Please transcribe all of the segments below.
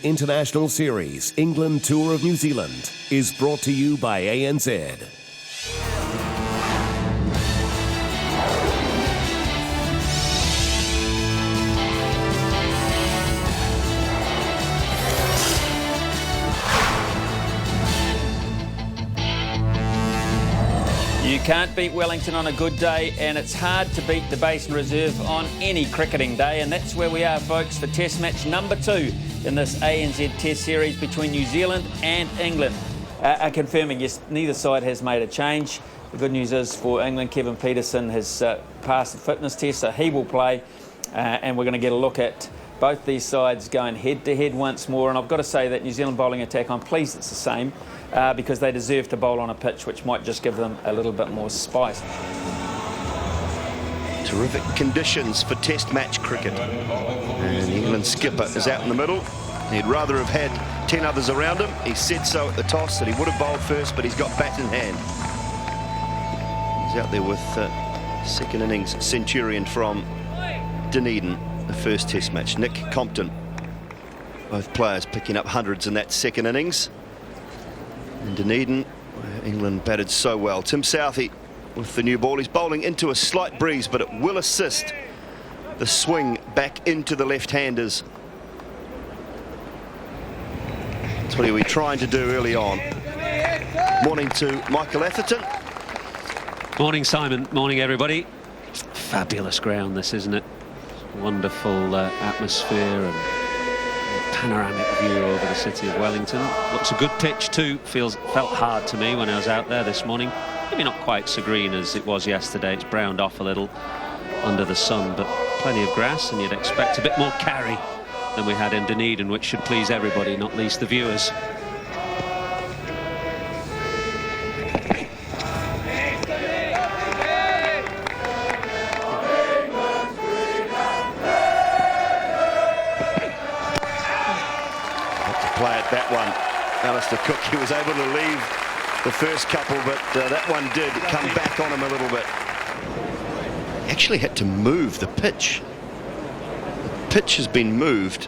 International Series England Tour of New Zealand is brought to you by ANZ. You can't beat Wellington on a good day, and it's hard to beat the Basin Reserve on any cricketing day, and that's where we are, folks, for Test match number 2 in this ANZ Test series between New Zealand and England. Confirming, yes, neither side has made a change. The good news is for England, Kevin Peterson has passed the fitness test, so he will play, and we're going to get a look at both these sides going head-to-head once more. And I've got to say that New Zealand bowling attack, I'm pleased it's the same, because they deserve to bowl on a pitch which might just give them a little bit more spice. Terrific conditions for Test match cricket. And the England skipper is out in the middle. He'd rather have had 10 others around him. He said so at the toss that he would have bowled first, but he's got bat in hand. He's out there with second innings centurion from Dunedin, the first Test match. Nick Compton. Both players picking up hundreds in that second innings. And Dunedin, where England batted so well. Tim Southee with the new ball. He's bowling into a slight breeze, but it will assist the swing back into the left-handers. That's what he was trying to do early on. Morning to Michael Atherton. Morning, Simon. Morning, everybody. Fabulous ground, this, isn't it? Wonderful atmosphere and panoramic view over the city of Wellington. Looks a good pitch too. Felt hard to me when I was out there this morning. Maybe not quite so green as it was yesterday. It's browned off a little under the sun, but plenty of grass, and you'd expect a bit more carry than we had in Dunedin, which should please everybody, not least the viewers. That one, Alistair Cook, he was able to leave the first couple, but that one did come back on him a little bit. He actually had to move the pitch. The pitch has been moved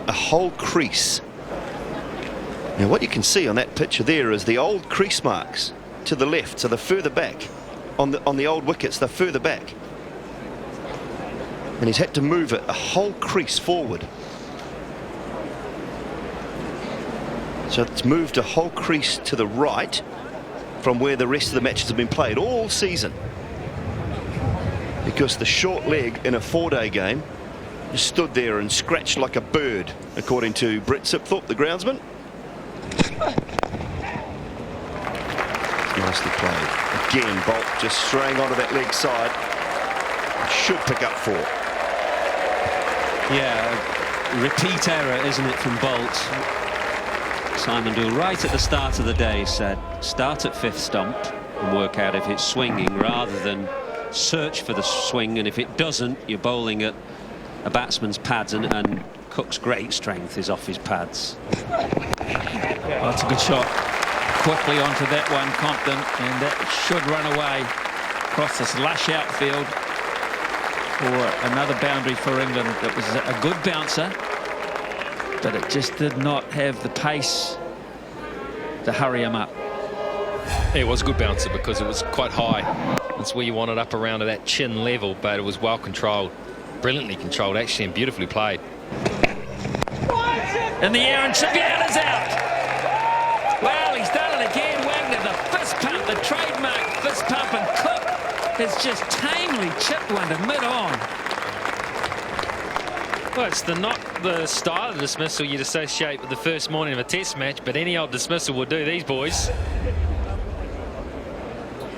a whole crease. Now what you can see on that picture there is the old crease marks to the left, so they're further back. On the old wickets, they're further back. And he's had to move it a whole crease forward. So it's moved a whole crease to the right from where the rest of the matches have been played all season. Because the short leg in a 4-day game just stood there and scratched like a bird, according to Brett Sipthorpe, the groundsman. Nicely played. Again, Bolt just straying onto that leg side. Should pick up 4. Yeah, repeat error, isn't it, from Bolt? Simon Doull, right at the start of the day, said start at 5th stump and work out if it's swinging rather than search for the swing, and if it doesn't, you're bowling at a batsman's pads, and Cook's great strength is off his pads. Well, that's a good shot. Quickly onto that one, Compton, and that should run away across this lush outfield for another boundary for England. It was a good bouncer, but it just did not have the pace to hurry him up. It was a good bouncer because it was quite high. That's where you want it, up around to that chin level, but it was well controlled, brilliantly controlled actually, and beautifully played. In the air, and Chipiana's out. Well, he's done it again. Wagner, the fist pump, the trademark fist pump, and Cook has just tamely chipped one to mid-on. Well, it's not the style of dismissal you'd associate with the first morning of a Test match, but any old dismissal will do these boys.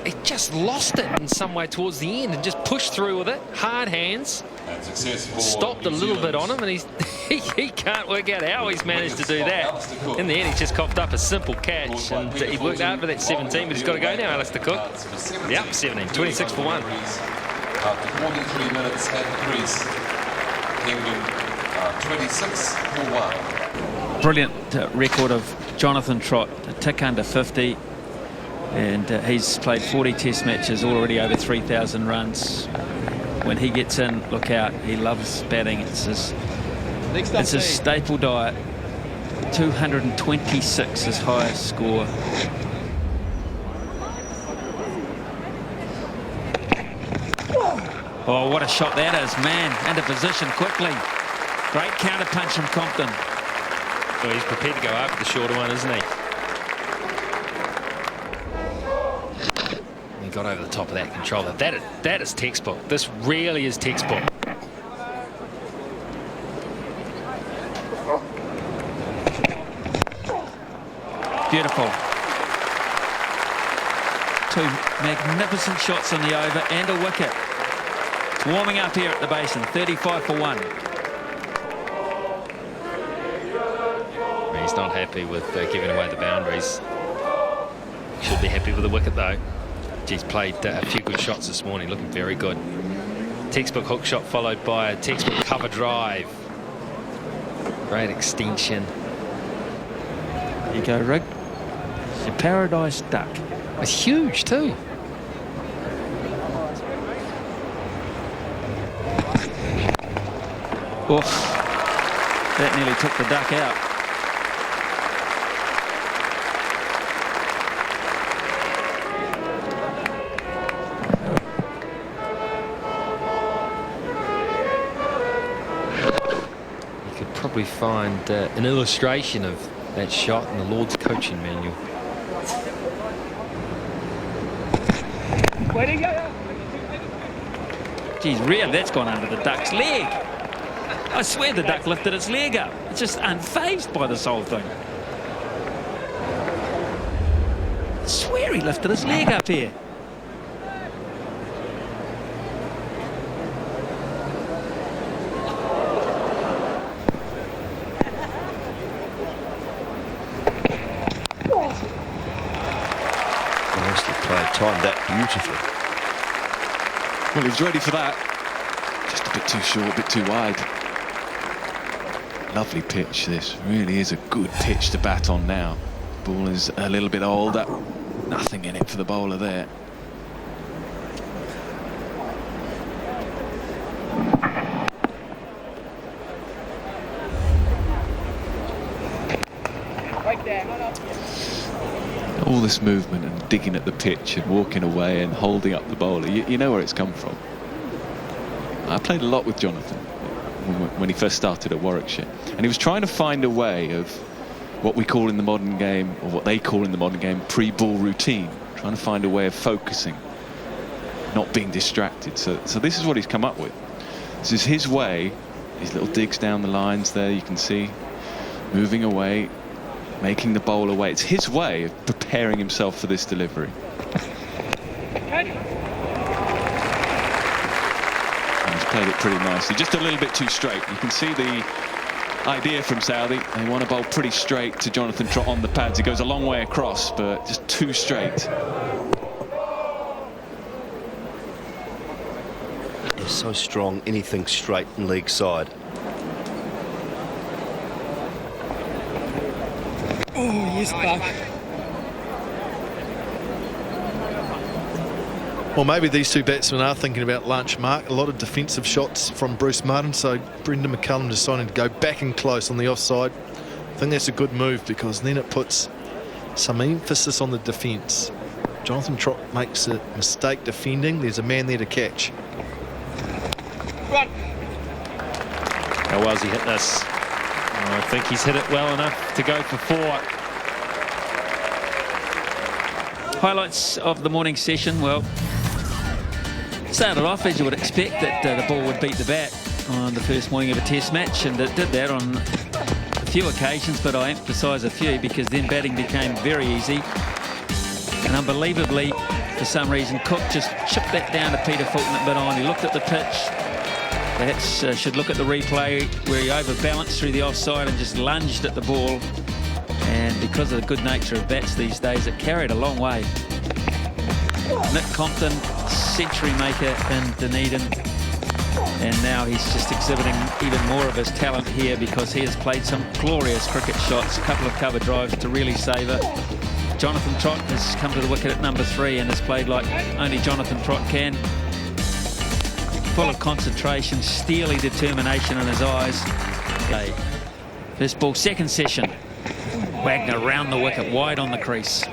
He just lost it in some way towards the end and just pushed through with it. Hard hands. Stopped a little bit on him, and he can't work out how he's managed to do that. In the end, he just coughed up a simple catch, and he worked hard for that 17, but he's got to go now, Alistair Cook. Yep, 17, 26 for 1. After 43 minutes at the crease, England 26 for 1. Brilliant record of Jonathan Trott, a tick under 50, and he's played 40 Test matches, already over 3,000 runs. When he gets in, look out, he loves batting. It's his staple diet. 226, his highest score. Oh, what a shot that is, man. Into position quickly. Great counter punch from Compton. Well, he's prepared to go after the shorter one, isn't he? He got over the top of that controller. That is textbook. This really is textbook. Beautiful. Two magnificent shots on the over and a wicket. It's warming up here at the Basin. 35 for 1. He's not happy with giving away the boundaries. Should be happy with the wicket though. He's played a few good shots this morning, looking very good. Textbook hook shot followed by a textbook cover drive. Great extension. There you go, Rig. It's a paradise duck. It's huge too. Oh, that nearly took the duck out. You could probably find an illustration of that shot in the Lord's coaching manual. Geez, really, that's gone under the duck's leg. I swear the duck lifted its leg up. It's just unfazed by this whole thing. I swear he lifted his leg up here. Nicely played, timed that beautifully. Well, he was ready for that. Just a bit too short, a bit too wide. Lovely pitch, this. Really is a good pitch to bat on now. Ball is a little bit older. Nothing in it for the bowler there. All this movement and digging at the pitch and walking away and holding up the bowler, you know where it's come from. I played a lot with Jonathan when he first started at Warwickshire, and he was trying to find a way of what we call in the modern game, or what they call in the modern game, pre-ball routine, trying to find a way of focusing, not being distracted. So this is what he's come up with. This is his way, his little digs down the lines there, you can see, moving away, making the bowler wait. It's his way of preparing himself for this delivery. And he's played it pretty nicely. Just a little bit too straight. You can see the idea from Southee. They want to bowl pretty straight to Jonathan Trott on the pads. He goes a long way across, but just too straight. He's so strong, anything straight and leg side. Oh, yes, Buck. Well, maybe these two batsmen are thinking about lunch, Mark. A lot of defensive shots from Bruce Martin, so Brendan McCullum deciding to go back and close on the offside. I think that's a good move, because then it puts some emphasis on the defence. Jonathan Trott makes a mistake defending. There's a man there to catch. How well has he hit this? I think he's hit it well enough to go for 4. Highlights of the morning session. Well, started off as you would expect, that the ball would beat the bat on the first morning of a test match, and it did that on a few occasions, but I emphasise a few because then batting became very easy. And unbelievably, for some reason, Cook just chipped that down to Peter Fulton at mid-on. He looked at the pitch. Perhaps should look at the replay where he overbalanced through the offside and just lunged at the ball. And because of the good nature of bats these days, it carried a long way. Nick Compton, century maker in Dunedin, and now he's just exhibiting even more of his talent here, because he has played some glorious cricket shots, a couple of cover drives to really savour. Jonathan Trott has come to the wicket at number 3 and has played like only Jonathan Trott can. Full of concentration, steely determination in his eyes. First ball, second session. Wagner round the wicket, wide on the crease.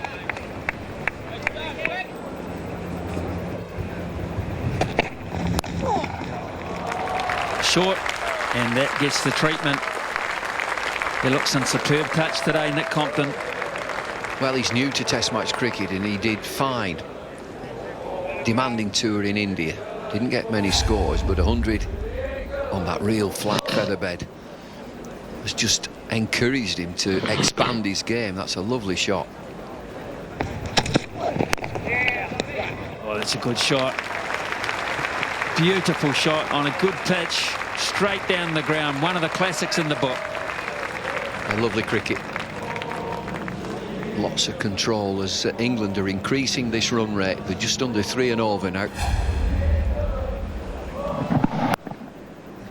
Short, and that gets the treatment. He looks in superb touch today, Nick Compton. Well, he's new to Test match cricket, and he did fine. Demanding tour in India. Didn't get many scores, but 100 on that real flat featherbed has just encouraged him to expand his game. That's a lovely shot. Oh, that's a good shot. Beautiful shot on a good pitch, straight down the ground. One of the classics in the book. A lovely cricket. Lots of control as England are increasing this run rate. They're just under 3 and over now.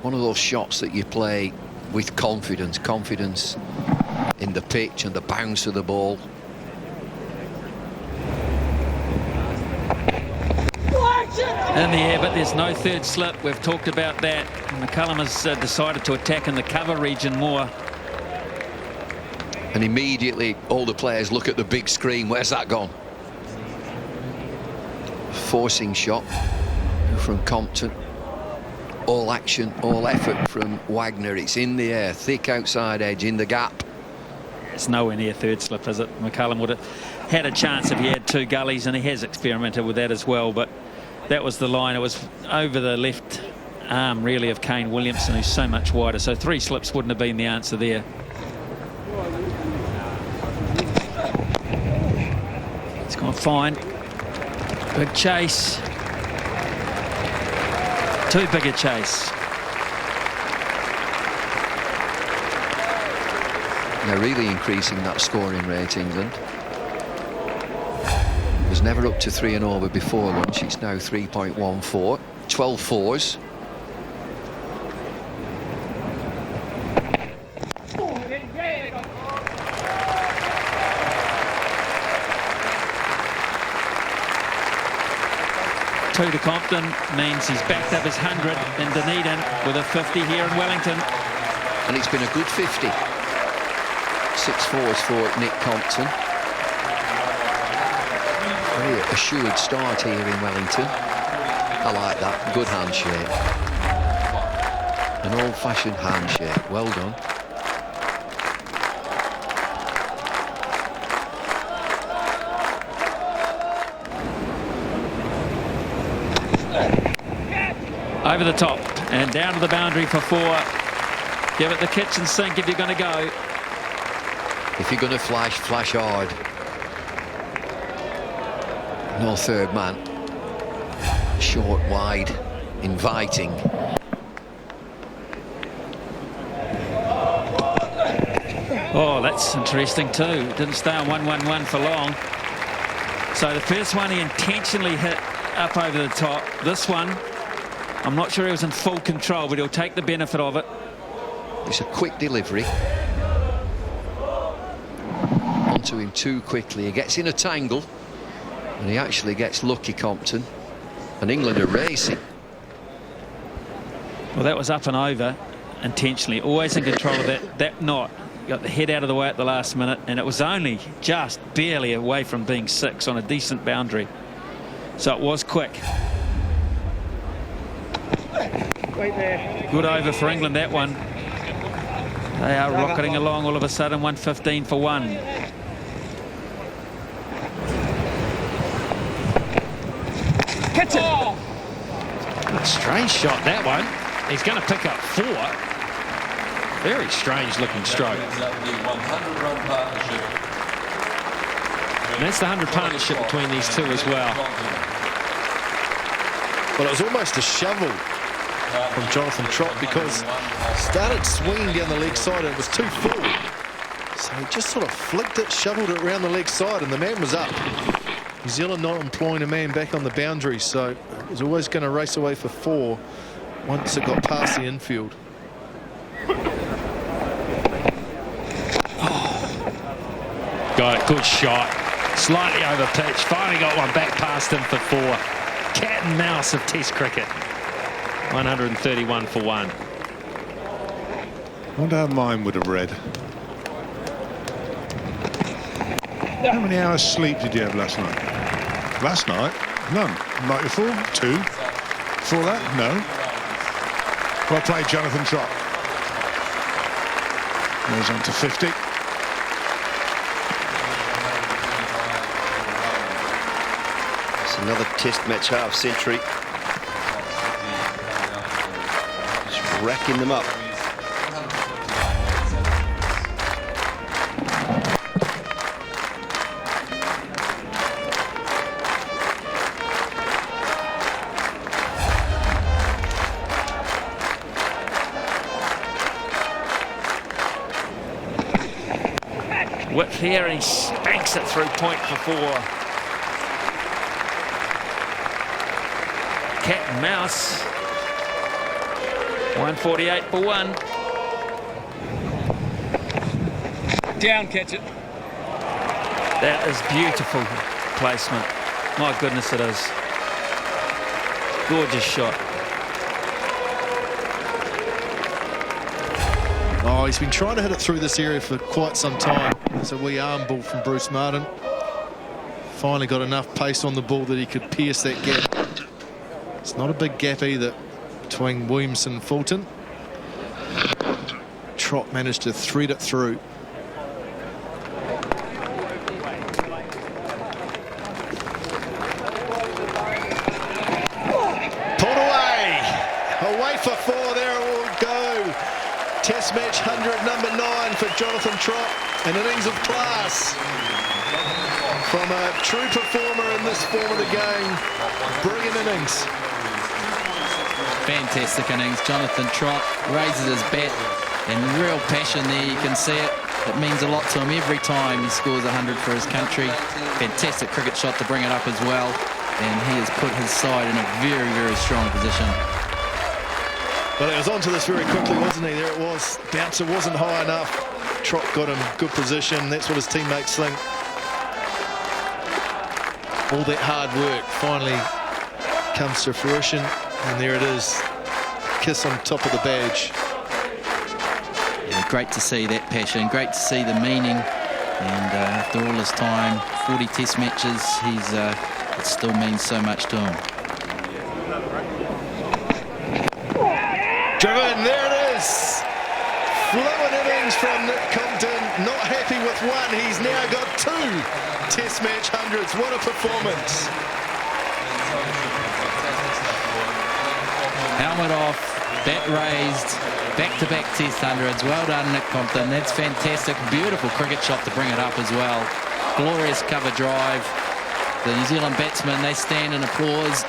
One of those shots that you play with confidence in the pitch and the bounce of the ball. In the air, but there's no third slip. We've talked about that. McCullum has decided to attack in the cover region more. And immediately all the players look at the big screen. Where's that gone? Forcing shot from Compton. All action, all effort from Wagner. It's in the air, thick outside edge, in the gap. It's nowhere near third slip, is it? McCullum would have had a chance if he had 2 gullies, and he has experimented with that as well, but that was the line. It was over the left arm, really, of Kane Williamson, who's so much wider. So 3 slips wouldn't have been the answer there. It's gone fine. Big chase. Too big a chase. They're really increasing that scoring rate, England. It was never up to 3 and over before lunch. It's now 3.14. 12 fours. To Compton means he's backed up his 100 in Dunedin with a 50 here in Wellington. And it's been a good 50. 6 fours for Nick Compton. Very assured start here in Wellington. I like that. Good handshake. An old-fashioned handshake. Well done. Over the top and down to the boundary for 4. Give it the kitchen sink if you're going to go. If you're going to flash, flash hard. No third man. Short, wide, inviting. Oh, that's interesting too. Didn't stay on 1-1-1 for long. So the first one he intentionally hit up over the top. This one, I'm not sure he was in full control, but he'll take the benefit of it. It's a quick delivery. Onto him too quickly. He gets in a tangle, and he actually gets lucky, Compton. And England are racing. Well, that was up and over intentionally. Always in control of that knot. Got the head out of the way at the last minute, and it was only just barely away from being 6 on a decent boundary. So it was quick. Good over for England, that one. They are rocketing along all of a sudden. 115 for 1. Hits it. A strange shot, that one. He's going to pick up 4. Very strange looking stroke. And that's the 100 partnership between these two as well. Well, it was almost a shovel from Jonathan Trott, because started swinging down the leg side and it was too full. So he just sort of flicked it, shoveled it around the leg side, and the man was up. New Zealand not employing a man back on the boundary, so it was always going to race away for 4 once it got past the infield. Got it, good shot. Slightly over pitch, finally got one back past him for 4. Cat and mouse of Test cricket. 131 for 1. I wonder how mine would have read. How many hours sleep did you have last night? Last night? None. Night before? 2. Before that? No. Well played, Jonathan Trott. Goes on to 50. It's another Test match half century. Just racking them up. Whip here, and he spanks it through point for 4. Cat and mouse. 148 for 1. Down, catch it. That is beautiful placement. My goodness, it is. Gorgeous shot. Oh, he's been trying to hit it through this area for quite some time. It's a wee arm ball from Bruce Martin. Finally got enough pace on the ball that he could pierce that gap. It's not a big gap either between Williamson and Fulton. Trott managed to thread it through. Pulled away. Away for 4. There it will go. Test match 100, number 9 for Jonathan Trott. An innings of class from a true performer in this form of the game. Brilliant innings. Fantastic innings. Jonathan Trott raises his bat in real passion there. You can see it. It means a lot to him every time he scores 100 for his country. Fantastic cricket shot to bring it up as well. And he has put his side in a very, very strong position. Well, it was onto this very quickly, wasn't he? There it was. Bouncer wasn't high enough. Trott got him good position. That's what his teammates think. All that hard work finally comes to fruition. And there it is. Kiss on top of the badge. Yeah, great to see that passion. Great to see the meaning. And after all this time, 40 test matches, it still means so much to him. Driven, there it is. Fluent innings from Nick Compton. Not happy with 1. He's now got 2 Test match 100s. What a performance. Helmet off, bat raised, back-to-back Test 100s. Well done, Nick Compton. That's fantastic. Beautiful cricket shot to bring it up as well. Glorious cover drive. The New Zealand batsmen, they stand in applause.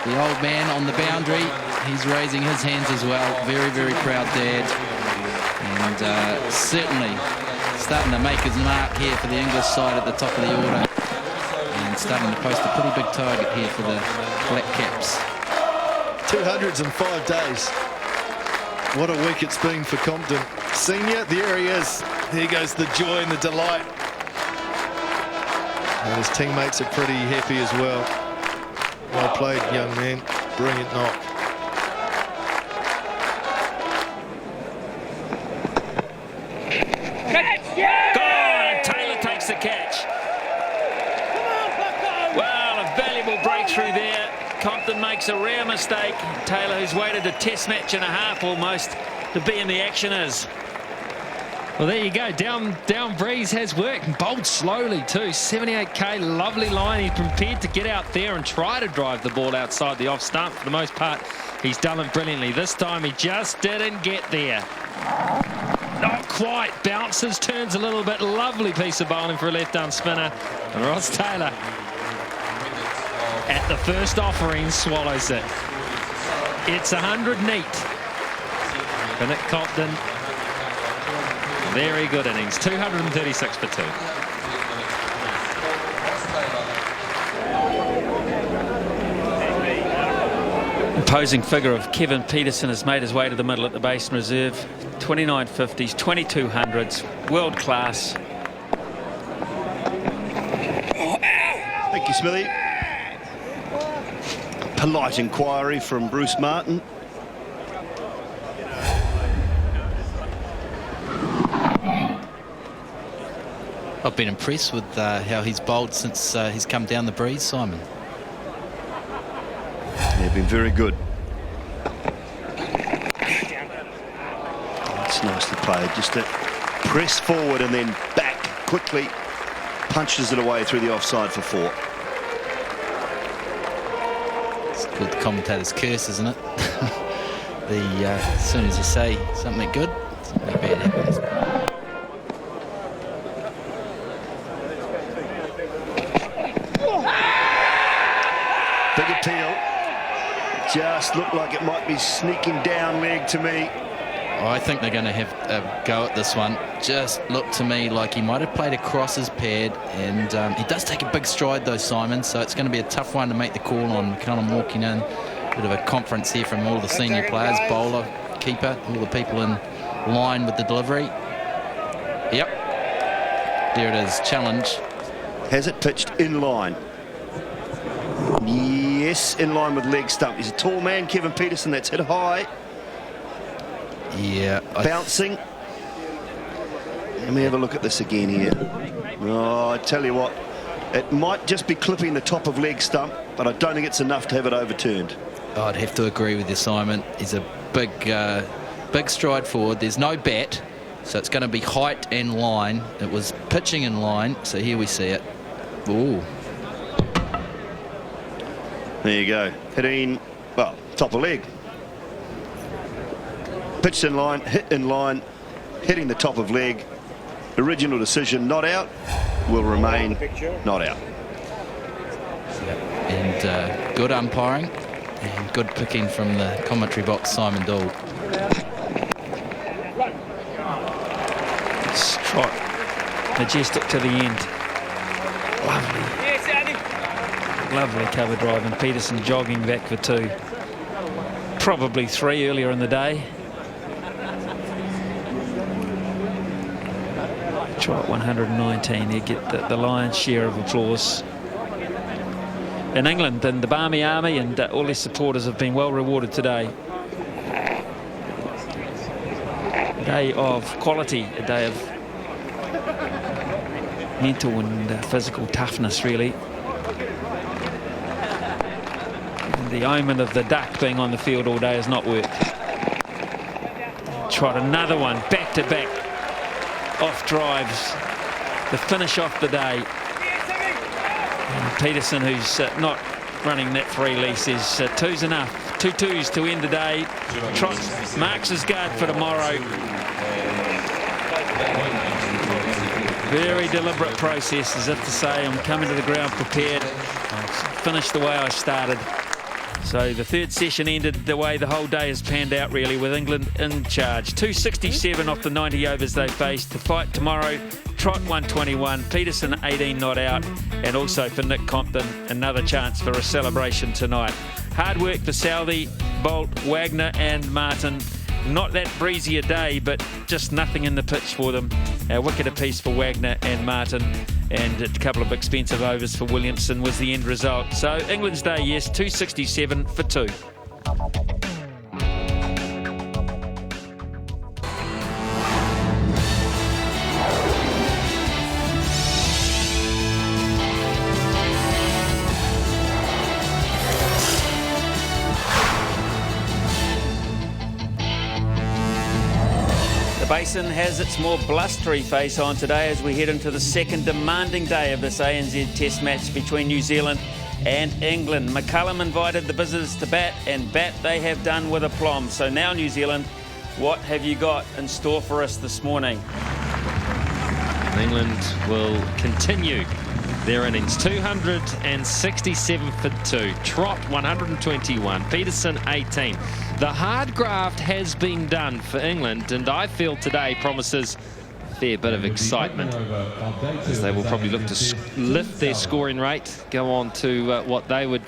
The old man on the boundary, he's raising his hands as well. Very, very proud dad. And certainly starting to make his mark here for the English side at the top of the order. And starting to post a pretty big target here for the Black Caps. 200s in 5 days. What a week it's been for Compton. Senior, there he is. There goes the joy and the delight. And his teammates are pretty happy as well. Well played, young man. Brilliant knock. Gone! Taylor takes the catch. Well, a valuable breakthrough there. Compton makes a rare mistake. Taylor, who's waited a Test match and a half almost to be in the action, is. Well, there you go. Down breeze has worked and bowled slowly too. 78k, lovely line. He's prepared to get out there and try to drive the ball outside the off stump. For the most part, he's done it brilliantly. This time he just didn't get there. Not quite. Bounces, turns a little bit. Lovely piece of bowling for a left-arm spinner. And Ross Taylor, at the first offering, swallows it. It's 100 neat for Nick Compton. Very good innings. 236 for 2. Imposing figure of Kevin Peterson has made his way to the middle at the Basin Reserve. 29 50s, 2200s, world class. Thank you, Smithy. Polite inquiry from Bruce Martin. I've been impressed with how he's bowled since he's come down the breeze, Simon. They've been very good. It's nicely played. Just to press forward and then back quickly. Punches it away through the offside for 4. It's called the commentator's curse, isn't it? As soon as you say something good, something bad happens. Big appeal. Just looked like it might be sneaking down leg to me. I think they're going to have a go at this one. Just looked to me like he might have played across his pad, and he does take a big stride though, Simon, so it's going to be a tough one to make the call on. McCullum walking in. Bit of a conference here from all the senior players, bowler, keeper, all the people in line with the delivery. Yep. There it is, challenge. Has it pitched in line? Yes, in line with leg stump. He's a tall man, Kevin Peterson, that's hit high. Yeah. Bouncing. Let me have a look at this again here. Oh, I tell you what, it might just be clipping the top of leg stump, but I don't think it's enough to have it overturned. I'd have to agree with you, Simon. He's a big stride forward. There's no bat, so it's going to be height and line. It was pitching in line, so here we see it. Ooh. There you go. Hitting, well, top of leg. Pitched in line, hit in line, hitting the top of leg. Original decision, not out, will remain not out. And good umpiring and good picking from the commentary box, Simon Dould. Trot, majestic to the end. Lovely cover drive, and Peterson jogging back for 2. Probably 3 earlier in the day. Trot 119. They get the lion's share of applause. In England, and the Barmy Army and all their supporters have been well rewarded today. A day of quality, a day of mental and physical toughness, really. And the omen of the duck being on the field all day has not worked. Trot another one, back to back, off drives, the finish off the day. And Peterson, who's not running that free lease, says 2's enough. 2 2s to end the day. Trot marks his guard for tomorrow. Very deliberate process, as if to say, I'm coming to the ground prepared. I'll finish the way I started. So the third session ended the way the whole day has panned out, really, with England in charge. 267 off the 90 overs they faced. To fight tomorrow, Trot 121, Peterson 18 not out, and also for Nick Compton, another chance for a celebration tonight. Hard work for Southey, Bolt, Wagner and Martin. Not that breezy a day, but just nothing in the pitch for them. A wicket apiece for Wagner and Martin, and a couple of expensive overs for Williamson was the end result. So England's day, yes, 267 for 2. The Basin has its more blustery face on today as we head into the second demanding day of this ANZ Test match between New Zealand and England. McCullum invited the visitors to bat, and bat they have done with aplomb. So now, New Zealand, what have you got in store for us this morning? England will continue their innings. 267 for 2. Trot 121. Peterson 18. The hard graft has been done for England, and I feel today promises a fair bit of excitement, as they will probably look to lift their scoring rate, go on to what they would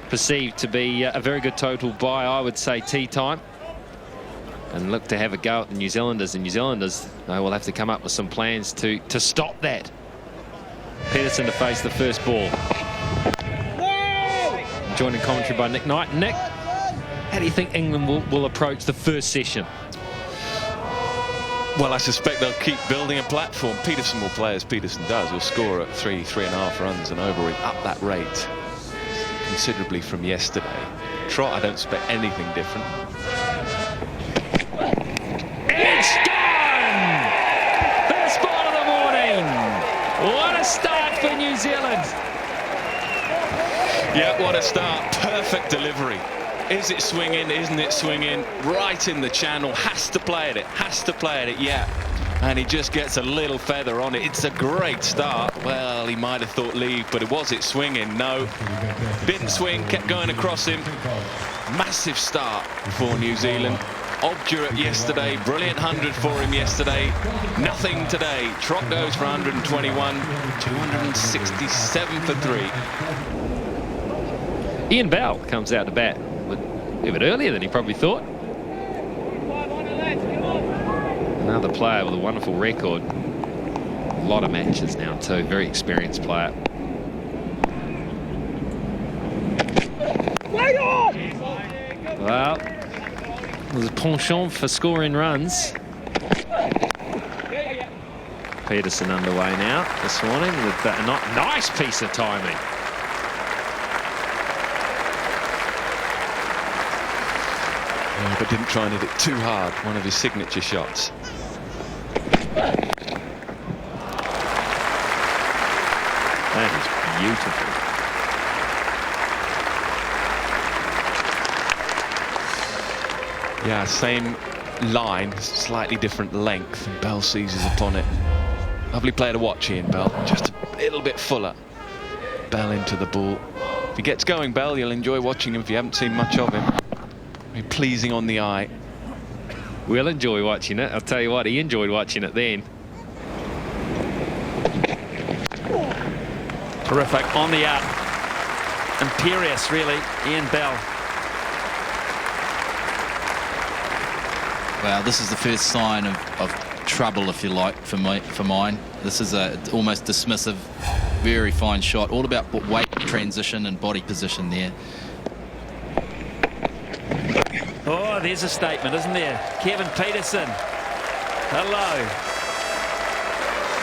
perceive to be a very good total by, I would say, tea time, and look to have a go at the New Zealanders. And New Zealanders, they will have to come up with some plans to stop that. Peterson to face the first ball. Joined in commentary by Nick Knight. Nick, how do you think England will approach the first session? Well, I suspect they'll keep building a platform. Peterson will play as Peterson does. He'll score at 3.5 runs and over. He'll up that rate considerably from yesterday. Trot, I don't expect anything different. It's gone! First ball of the morning. What a start for New Zealand. Yeah, what a start. Perfect delivery. Is it swinging? Isn't it swinging? Right in the channel. Has to play at it. Has to play at it. Yeah. And he just gets a little feather on it. It's a great start. Well, he might have thought leave, but was it swinging? No. Didn't swing. Kept going across him. Massive start for New Zealand. Obdurate yesterday. Brilliant 100 for him yesterday. Nothing today. Trot goes for 121. 267 for 3. Ian Bell comes out to bat a bit earlier than he probably thought. Another player with a wonderful record. A lot of matches now too. Very experienced player. Well, there's a penchant for scoring runs. Peterson underway now this morning with that nice piece of timing. But didn't try and hit it too hard. One of his signature shots. That is beautiful. Yeah, same line, slightly different length, and Bell seizes upon it. Lovely player to watch, Ian Bell. Just a little bit fuller. Bell into the ball. If he gets going, Bell, you'll enjoy watching him if you haven't seen much of him. Very pleasing on the eye. We'll enjoy watching it. I'll tell you what, he enjoyed watching it then. Terrific on the up. Imperious, really, Ian Bell. Well, this is the first sign of trouble, if you like, for mine. This is a almost dismissive, very fine shot. All about weight transition and body position there. Oh, there's a statement, isn't there? Kevin Peterson. Hello.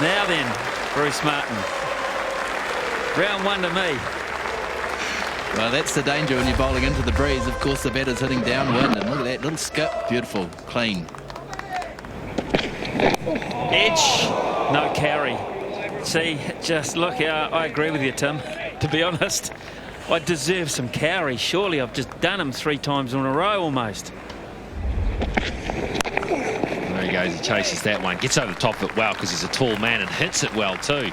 Now then, Bruce Martin. Round one to me. Well, that's the danger when you're bowling into the breeze. Of course, the batter's hitting downwind, and look at that little skip. Beautiful, clean. Edge, no carry. See, just look, I agree with you, Tim. To be honest, I deserve some carry. Surely I've just done him 3 times in a row almost. There he goes, he chases that one. Gets over the top of it well because he's a tall man and hits it well too.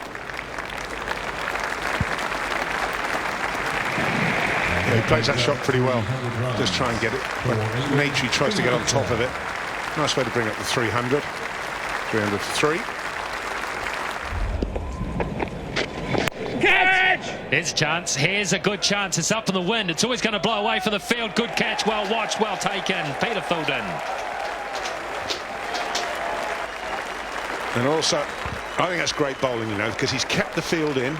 Yeah, he plays that shot pretty well. Just try and get it. But Nature tries to get on top of it. Nice way to bring up the 300. 300 for 3. Catch! There's a chance. Here's a good chance. It's up in the wind. It's always going to blow away for the field. Good catch. Well watched. Well taken. Peter Fulton. And also, I think that's great bowling, you know, because he's kept the field in.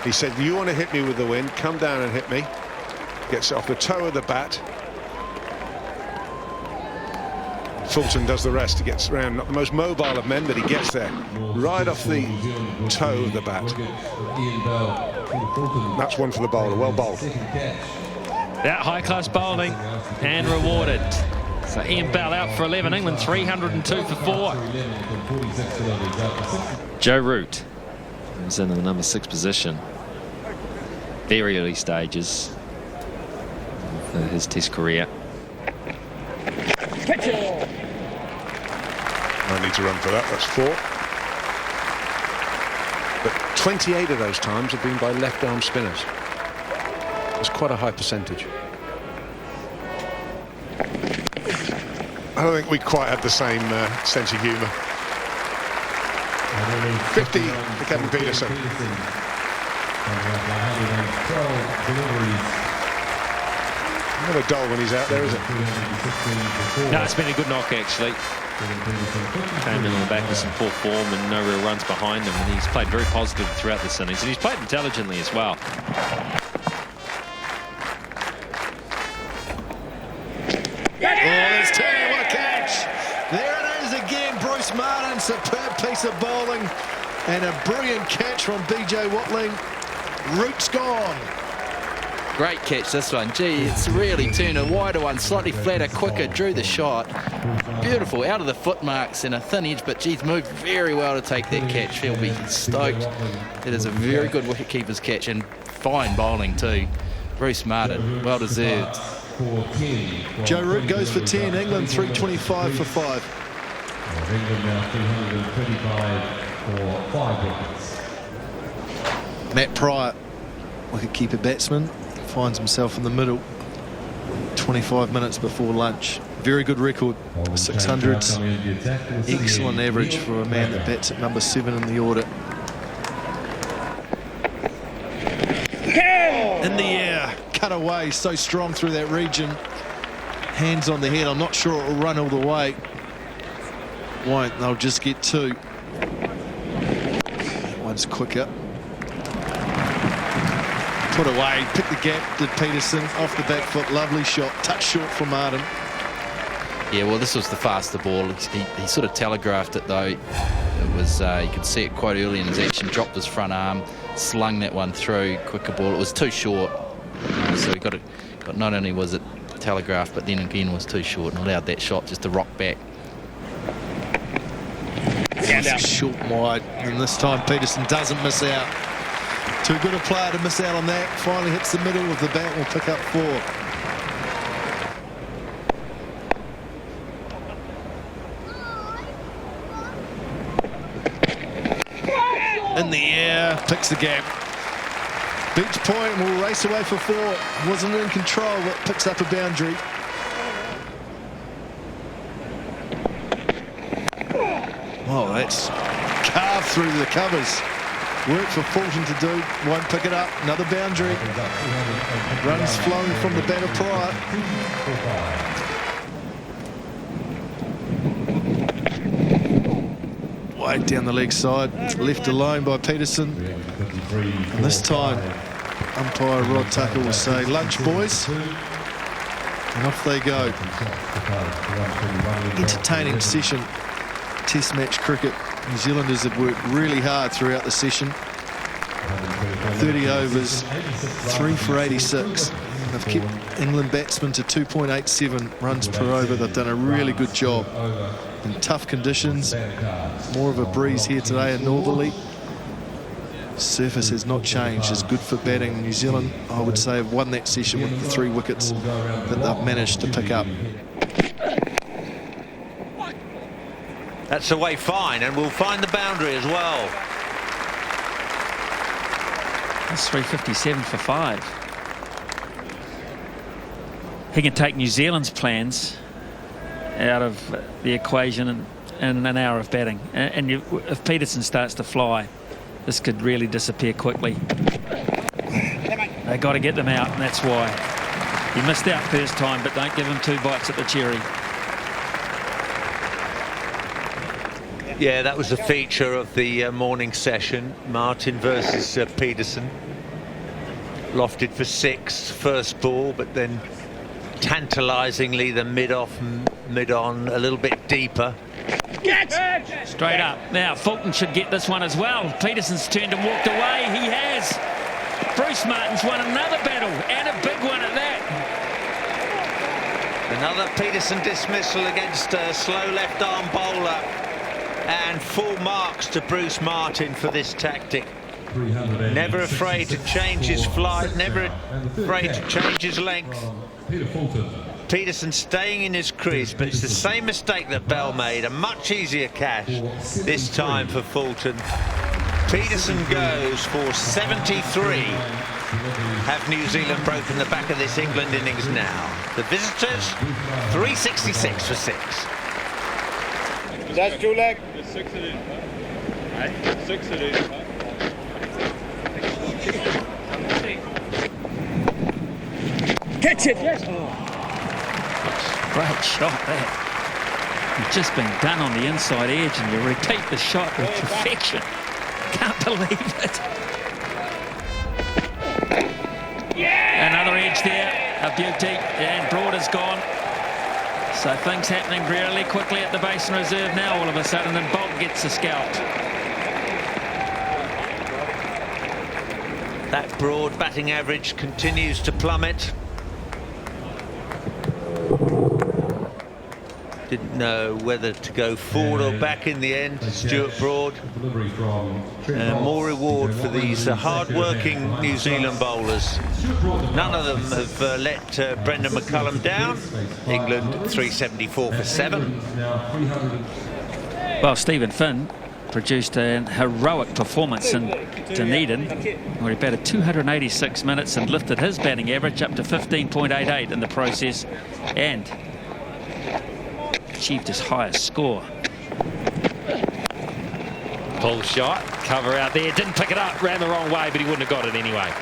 He said, you want to hit me with the wind, come down and hit me. Gets it off the toe of the bat. Fulton does the rest. He gets around, not the most mobile of men, but he gets there. Right off the toe of the bat. That's one for the bowler. Well bowled. That high-class bowling and rewarded. So Ian Bell out for 11. England 302 for 4. Joe Root was in the number 6 position. Very early stages of his Test career. I need to run for that. That's 4. But 28 of those times have been by left-arm spinners. It's quite a high percentage. I don't think we quite have the same sense of humour. 50 for Kevin Peterson. Never dull when he's out there, is it? No, it's been a good knock, actually. Came in on the back with some poor form and no real runs behind him, and he's played very positive throughout this innings, and he's played intelligently as well. Oh, there's Terry, what a catch! There it is again, Bruce Martin. superb piece of bowling and a brilliant catch from BJ Watling. Roots gone. Great catch, this one. Gee, it's really turned a wider one, slightly flatter, quicker, drew the shot. Beautiful, out of the foot marks and a thin edge, but geez, moved very well to take that catch. He'll be stoked. It is a very good wicketkeeper's catch and fine bowling too. Bruce Martin, well deserved. Joe Root goes for 10, England 325 for 5. England now 325 for 5 wickets. Matt Pryor, wicket-keeper batsman, finds himself in the middle 25 minutes before lunch. Very good record, 600s. Excellent average for a man that bats at number 7 in the order. In the air, cut away, so strong through that region. Hands on the head, I'm not sure it will run all the way. Won't, they'll just get 2. That one's quicker. Put away, pick the gap, did Peterson, off the back foot, lovely shot, touch short from Martin. Yeah, well, this was the faster ball. He sort of telegraphed it though. It was you could see it quite early in his action. Dropped his front arm, slung that one through. Quicker ball. It was too short, so he got it. Not only was it telegraphed, but then again was too short and allowed that shot just to rock back. Short and wide, and this time Peterson doesn't miss out. Too good a player to miss out on that. Finally hits the middle of the bat. Will pick up 4. In the air, picks the gap. Beach point will race away for 4. Wasn't in control, but picks up a boundary. Oh, that's carved through the covers. Work for Fulton to do. Won't pick it up. Another boundary. Runs flowing from the bat of Pryor. Wide down the leg side. Left alone by Peterson. And this time, umpire Rod Tucker will say, lunch, boys. And off they go. Entertaining session. Test match cricket. New Zealanders have worked really hard throughout the session. 30 overs, 3 for 86. They've kept England batsmen to 2.87 runs per over. They've done a really good job in tough conditions. More of a breeze here today and northerly. Surface has not changed. It's good for batting. New Zealand, I would say, have won that session with the 3 wickets that they've managed to pick up. That's away fine, and we'll find the boundary as well. That's 357 for 5. He can take New Zealand's plans out of the equation in an hour of batting. And if Peterson starts to fly, this could really disappear quickly. They've got to get them out, and that's why. He missed out first time, but don't give him 2 bites at the cherry. Yeah, that was a feature of the morning session. Martin versus Peterson. Lofted for 6 first ball, but then tantalisingly the mid-off, mid-on, a little bit deeper. Straight up. Now, Fulton should get this one as well. Peterson's turned and walked away. He has. Bruce Martin's won another battle, and a big one at that. Another Peterson dismissal against a slow left-arm bowler. And full marks to Bruce Martin for this tactic. Never afraid to change his flight, never afraid to change his length. Peterson staying in his crease, but it's the same mistake that Bell made. A much easier catch this time for Fulton. Peterson goes for 73. Have New Zealand broken the back of this England innings now? The visitors, 366 for 6. That's 2 leg. 6 it is. 6 it is. Catch it! Yes. Oh. Great shot there. You've just been done on the inside edge and you repeat the shot with perfection. Can't believe it. Yeah! Another edge there, a beauty, and Broad is gone. So things happening really quickly at the Basin Reserve now all of a sudden, and Bolt gets a scalp. That Broad batting average continues to plummet. Didn't know whether to go forward or back in the end. Stuart Broad. More reward for these hard-working New Zealand bowlers. None of them have let Brendan McCullum down. England 374 for 7. Well, Stephen Finn produced a heroic performance in Dunedin, where he batted 286 minutes and lifted his batting average up to 15.88 in the process, and achieved his highest score. Pull shot, cover out there, didn't pick it up, ran the wrong way, but he wouldn't have got it anyway.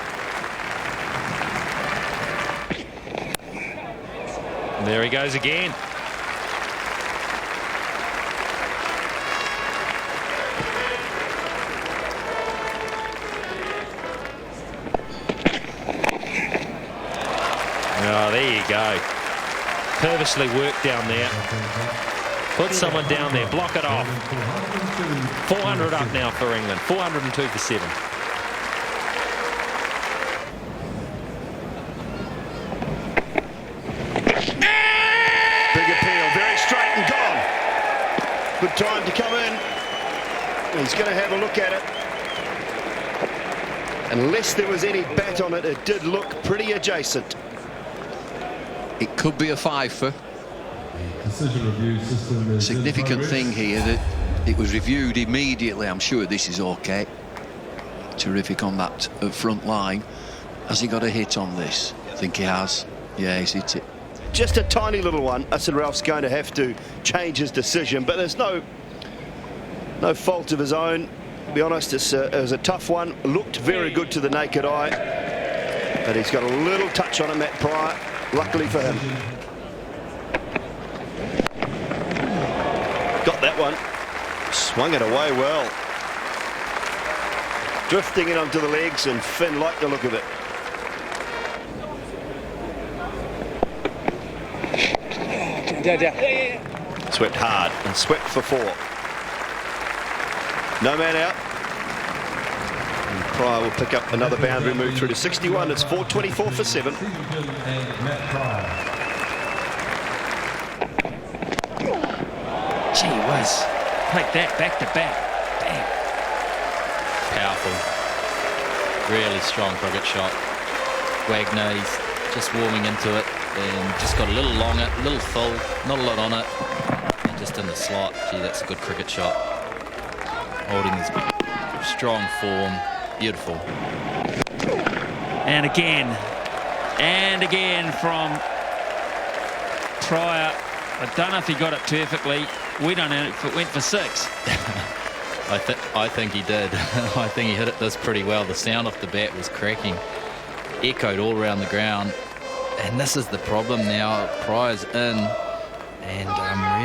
And there he goes again. Oh, there you go. Purposely worked down there. Put someone down there, block it off. 400 up now for England. 402 for 7. Big appeal, very straight and gone. Good time to come in. He's going to have a look at it. Unless there was any bat on it, it did look pretty adjacent. It could be a fifer. Significant thing here that it was reviewed immediately. I'm sure this is okay. Terrific on that front line. Has he got a hit on this? I think he has. Yeah, he's hit it. Just a tiny little one. Asin Ralph's going to have to change his decision, but there's no fault of his own. To be honest, it was a tough one. Looked very good to the naked eye, but he's got a little touch on him, Matt Prior. Luckily for him. Got that one. Swung it away well. Drifting in onto the legs, and Finn liked the look of it. Swept hard and swept for 4. No man out. And Pryor will pick up another boundary, move through to 61. It's 424 for 7. Gee whiz. Take that back to back. Bang. Powerful. Really strong cricket shot. Wagner, he's just warming into it and just got a little long it, a little full, not a lot on it, and just in the slot. Gee, that's a good cricket shot. Holding his strong form. Beautiful. And again from Pryor. I don't know if he got it perfectly. We don't know if it went for 6. I think he did. I think he hit it this pretty well. The sound off the bat was cracking. Echoed all around the ground. And this is the problem now. Pryor's in. And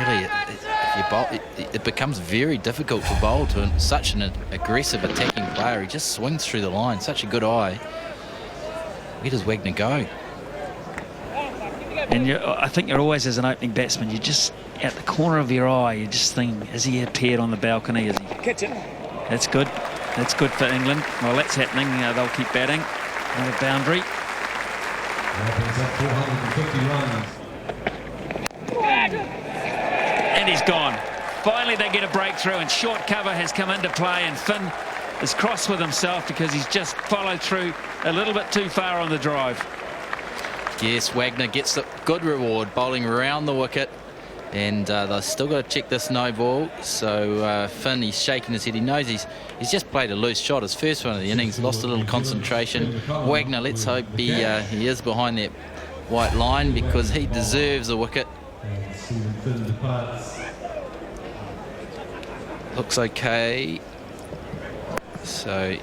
really, if you bowl, it becomes very difficult to bowl to such an aggressive attacking player. He just swings through the line. Such a good eye. Where does Wagner go? And I think you're always, as an opening batsman, you just, at the corner of your eye, you just think, has he appeared on the balcony? Is he? That's good. That's good for England. Well, that's happening. They'll keep batting. Another boundary. And he's gone. Finally, they get a breakthrough, and short cover has come into play, and Finn is cross with himself because he's just followed through a little bit too far on the drive. Yes, Wagner gets a good reward, bowling around the wicket, and they've still got to check this no ball. So Finn, he's shaking his head. He knows he's just played a loose shot. His first one of the innings, lost a little concentration. Wagner, let's hope he is behind that white line because he deserves a wicket. Looks okay. So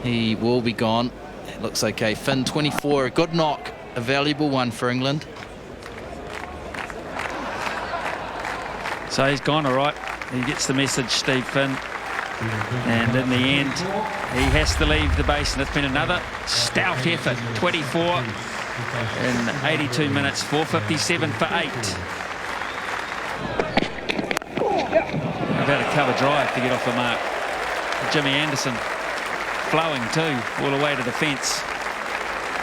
he will be gone. It looks okay. Finn 24, a good knock, a valuable one for England. So he's gone all right. He gets the message, Steve Finn. And in the end, he has to leave the basin. It's been another stout effort. 24 in 82 minutes, 4:57 for 8. About a cover drive to get off the mark. Jimmy Anderson flowing too, all the way to the fence.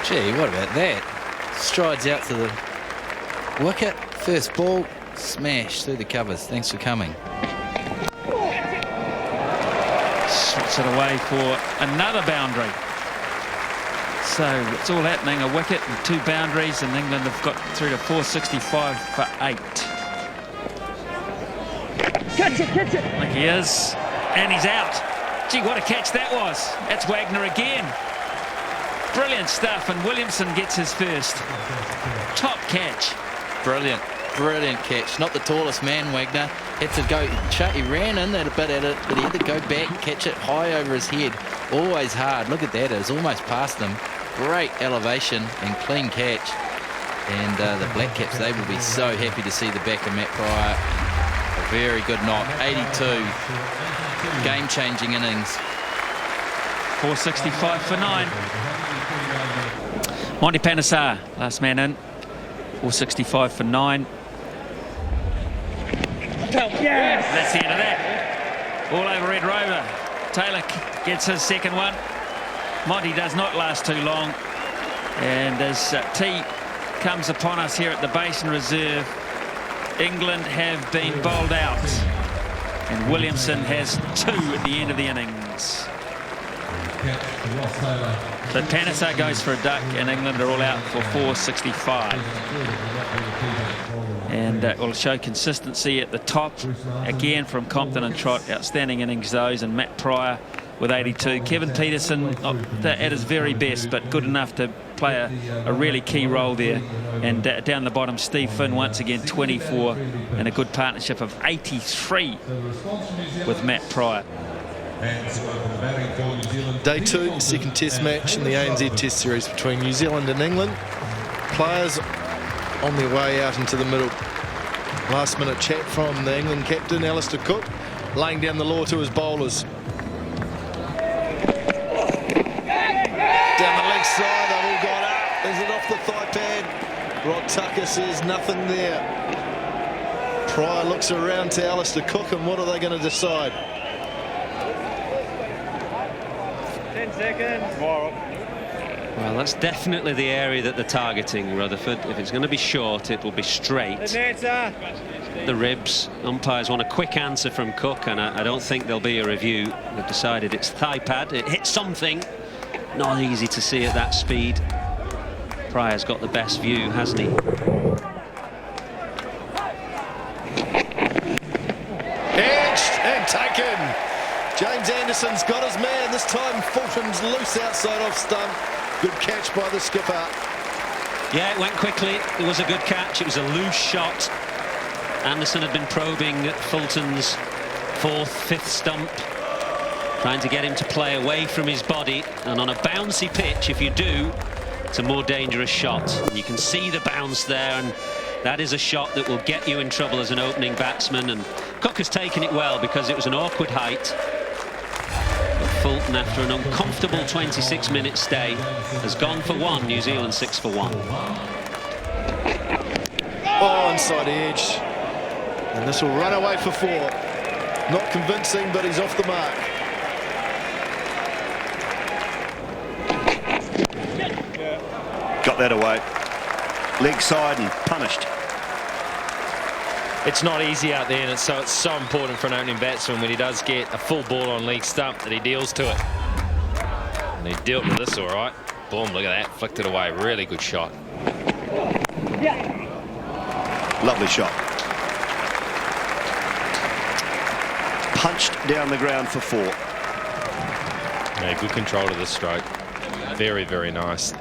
Gee, what about that? Strides out to the wicket, first ball, smash through the covers. Thanks for coming. Swats it away for another boundary. So it's all happening, a wicket and 2 boundaries, and England have got through to 465 for 8. Catch it, catch it. Like he is, and he's out. Gee, what a catch that was. That's Wagner again. Brilliant stuff, and Williamson gets his first. Top catch. Brilliant, brilliant catch. Not the tallest man, Wagner. Had to go, he ran in that a bit at it, but he had to go back, catch it high over his head. Always hard. Look at that, it was almost past him. Great elevation and clean catch. And the Black Caps, they will be so happy to see the back of Matt Prior. A very good knock, 82. Game-changing innings. 465 for 9. Monty Panesar, last man in. 465 for 9. Yes. That's the end of that. All over Red Rover. Taylor gets his second one. Monty does not last too long. And as tea comes upon us here at the Basin Reserve, England have been bowled out. And Williamson has 2 at the end of the innings. So Panesar goes for a duck, and England are all out for 465. And will show consistency at the top again from Compton and Trott. Outstanding innings those, and Matt Prior with 82. Kevin Peterson not at his very best, but good enough to play a really key role there. And down the bottom, Steve Finn once again 24, and a good partnership of 83 with Matt Prior. Day 2, second test match in the ANZ Test Series between New Zealand and England. Players on their way out into the middle. Last minute chat from the England captain, Alistair Cook, laying down the law to his bowlers. Down the leg side, they've all got up. Is it off the thigh pad? Rod Tucker says nothing there. Prior looks around to Alistair Cook, and what are they going to decide? 10 seconds. More. Well, that's definitely the area that they're targeting, Rutherford. If it's going to be short, it will be straight. The ribs. Umpires want a quick answer from Cook, and I don't think there'll be a review. They've decided it's thigh pad. It hit something. Not easy to see at that speed. Prior's got the best view, hasn't he? Edged and taken. James Anderson's got his man. This time Fulton's loose outside off stump. Good catch by the skipper. Yeah, it went quickly. It was a good catch. It was a loose shot. Anderson had been probing Fulton's 4th, 5th stump, trying to get him to play away from his body. And on a bouncy pitch, if you do, it's a more dangerous shot. And you can see the bounce there, and that is a shot that will get you in trouble as an opening batsman. And Cook has taken it well because it was an awkward height. But Fulton, after an uncomfortable 26-minute stay, has gone for 1. New Zealand 6 for 1. Oh, inside edge. And this will run away for 4. Not convincing, but he's off the mark. Got that away. Leg side and punished. It's not easy out there, and it's so important for an opening batsman when he does get a full ball on leg stump that he deals to it. And he dealt with this all right. Boom, look at that. Flicked it away. Really good shot. Lovely shot. Punched down the ground for 4. Yeah, good control to the stroke. Very, very nice.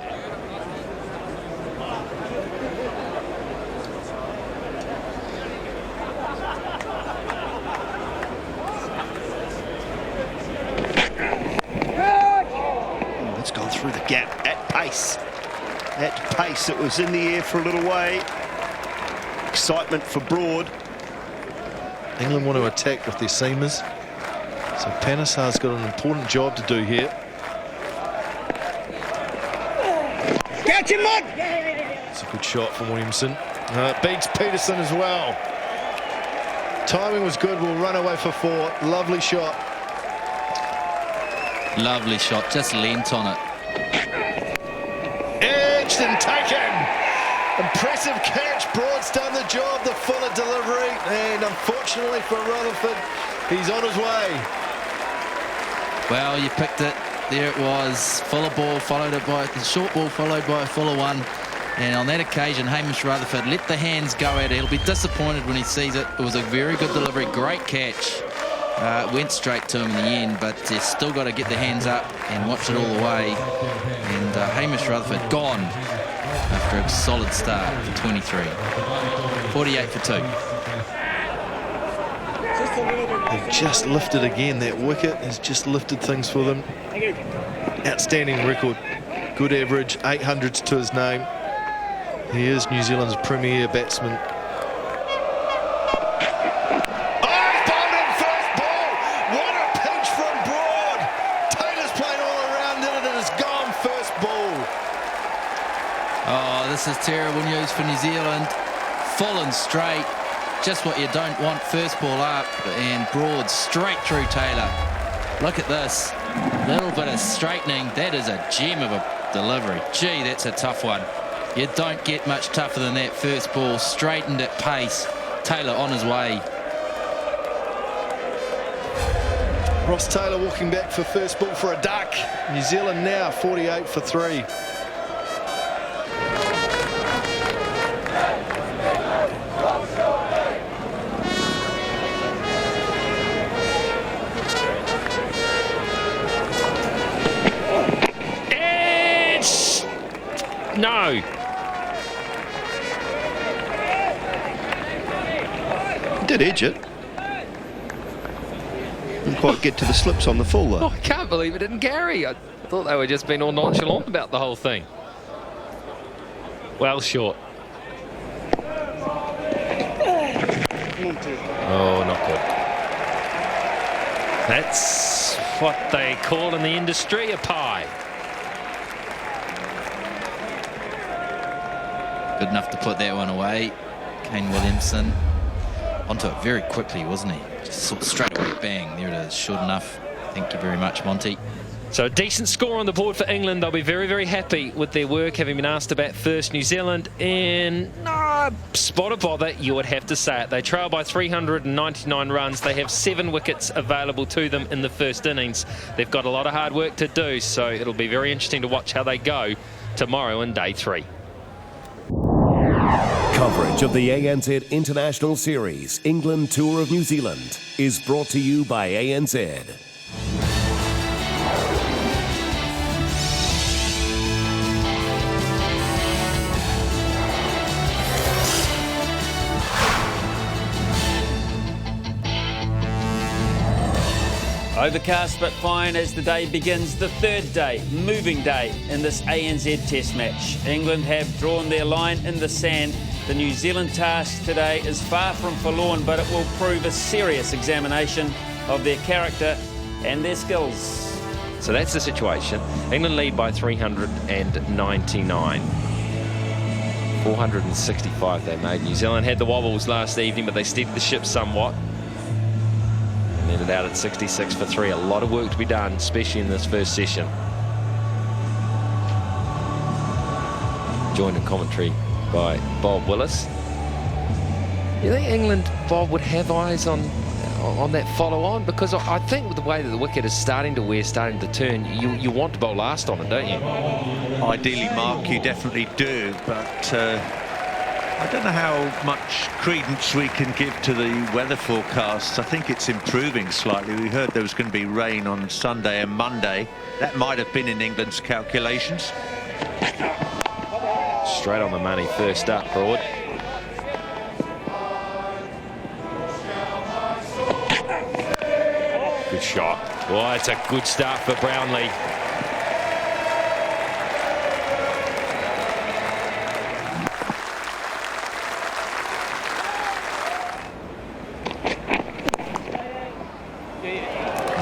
It's gone through the gap at pace. At pace, it was in the air for a little way. Excitement for Broad. England want to attack with their seamers. So Panesar's got an important job to do here. Catch him, Mud! It's a good shot from Williamson. Beats Peterson as well. Timing was good. We'll run away for 4. Lovely shot. Lovely shot. Just leant on it. Edged and taken. Impressive catch. Broad's done the job. The fuller delivery. And unfortunately for Rutherford, he's on his way. Well, you picked it. There it was. Fuller ball followed it by the short ball followed by a fuller one. And on that occasion, Hamish Rutherford let the hands go at it. He'll be disappointed when he sees it. It was a very good delivery. Great catch. Went straight to him in the end, but he's still got to get the hands up and watch it all the way. And Hamish Rutherford gone after a solid start for 23. 48 for 2. They've just lifted again. That wicket has just lifted things for them. Outstanding record. Good average. 800s to his name. He is New Zealand's premier batsman. This is terrible news for New Zealand. Full and straight. Just what you don't want. First ball up and Broad straight through Taylor. Look at this. Little bit of straightening. That is a gem of a delivery. Gee, that's a tough one. You don't get much tougher than that first ball. Straightened at pace. Taylor on his way. Ross Taylor walking back for first ball for a duck. New Zealand now 48 for 3. No. He did edge it. Didn't quite get to the slips on the full though. Oh, I can't believe it didn't carry. I thought they were just being all nonchalant about the whole thing. Well short. Oh, not good. That's what they call in the industry a pie. Good enough to put that one away. Kane Williamson onto it very quickly, wasn't he? Just sort of straight away, bang. There it is, short enough. Thank you very much, Monty. So a decent score on the board for England. They'll be very, very happy with their work, having been asked to bat first. New Zealand in spot a bother, you would have to say it. They trail by 399 runs. They have 7 wickets available to them in the first innings. They've got a lot of hard work to do, so it'll be very interesting to watch how they go tomorrow in day 3. Coverage of the ANZ International Series England Tour of New Zealand is brought to you by ANZ. Overcast but fine as the day begins, the third day, moving day in this ANZ Test match. England have drawn their line in the sand. The New Zealand task today is far from forlorn, but it will prove a serious examination of their character and their skills. So that's the situation. England lead by 399. 465 they made. New Zealand had the wobbles last evening, but they steadied the ship somewhat. And ended out at 66 for 3. A lot of work to be done, especially in this first session. Joined in commentary by Bob Willis. You think England, Bob, would have eyes on that follow-on? Because I think with the way that the wicket is starting to wear, starting to turn, you want to bowl last on it, don't you? Ideally, Mark, you definitely do, but I don't know how much credence we can give to the weather forecasts. I think it's improving slightly. We heard there was going to be rain on Sunday and Monday. That might have been in England's calculations. Straight on the money, first up, Broad. Good shot. Well, it's a good start for Brownlee.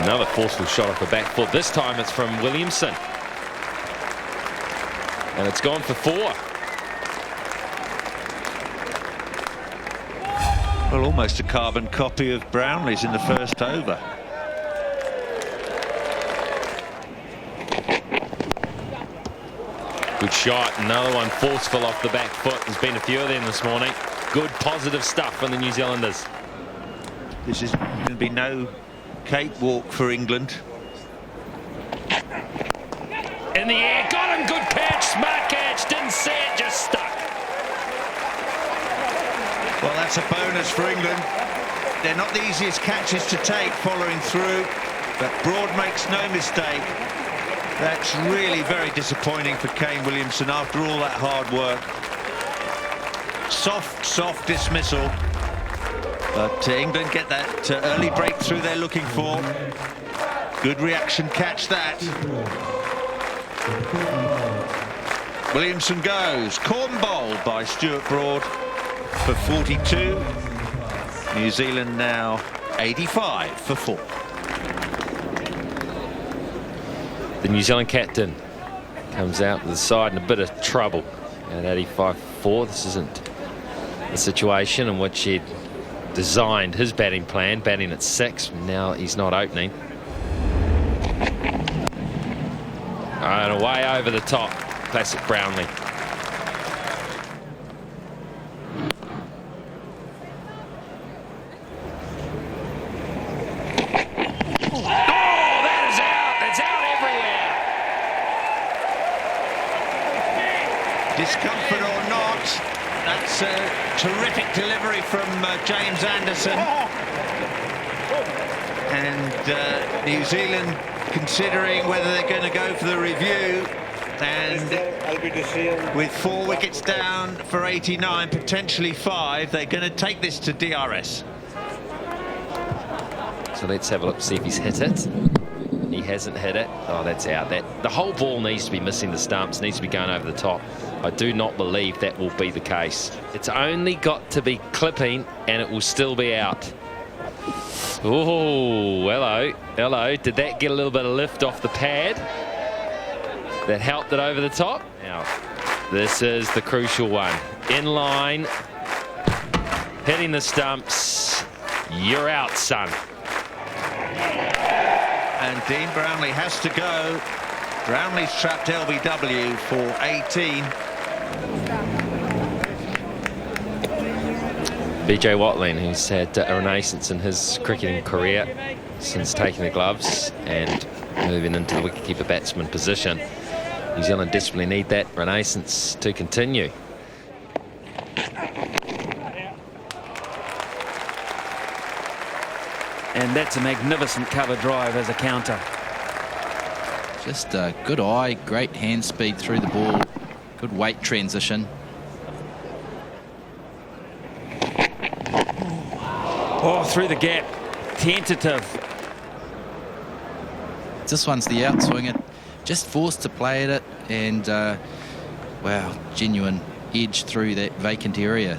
Another forceful shot off the back foot. This time it's from Williamson. And it's gone for 4. Well, almost a carbon copy of Brownlie's in the first over. Good shot. Another one forceful off the back foot. There's been a few of them this morning. Good positive stuff from the New Zealanders. This is going to be no cakewalk for England. In the air, got him, good catch, smart catch, didn't see it, just stuck. Well, that's a bonus for England. They're not the easiest catches to take following through, but Broad makes no mistake. That's really very disappointing for Kane Williamson after all that hard work. Soft dismissal. But England get that early breakthrough they're looking for. Good reaction catch that. Williamson goes. Corn bowl by Stuart Broad for 42. New Zealand now 85 for 4. The New Zealand captain comes out to the side in a bit of trouble at 85-4. This isn't the situation in which he'd designed his batting plan, batting at 6. Now he's not opening. And away over the top, classic Brownlie. Discomfort or not, that's a terrific delivery from James Anderson. And New Zealand considering whether they're going to go for the review. And with 4 wickets down for 89, potentially 5, they're going to take this to DRS. So let's have a look, see if he's hit it. He hasn't hit it. Oh, that's out. The whole ball needs to be missing the stumps, needs to be going over the top. I do not believe that will be the case. It's only got to be clipping and it will still be out. Oh, hello. Did that get a little bit of lift off the pad? That helped it over the top. Now, this is the crucial one. In line, hitting the stumps. You're out, son. And Dean Brownlie has to go. Brownlie's trapped LBW for 18. BJ Watling, who's had a renaissance in his cricketing career since taking the gloves and moving into the wicketkeeper batsman position. New Zealand desperately need that renaissance to continue. And that's a magnificent cover drive as a counter. Just a good eye, great hand speed through the ball, good weight transition. Oh, through the gap, tentative. This one's the outswinger, just forced to play at it, and wow, genuine edge through that vacant area.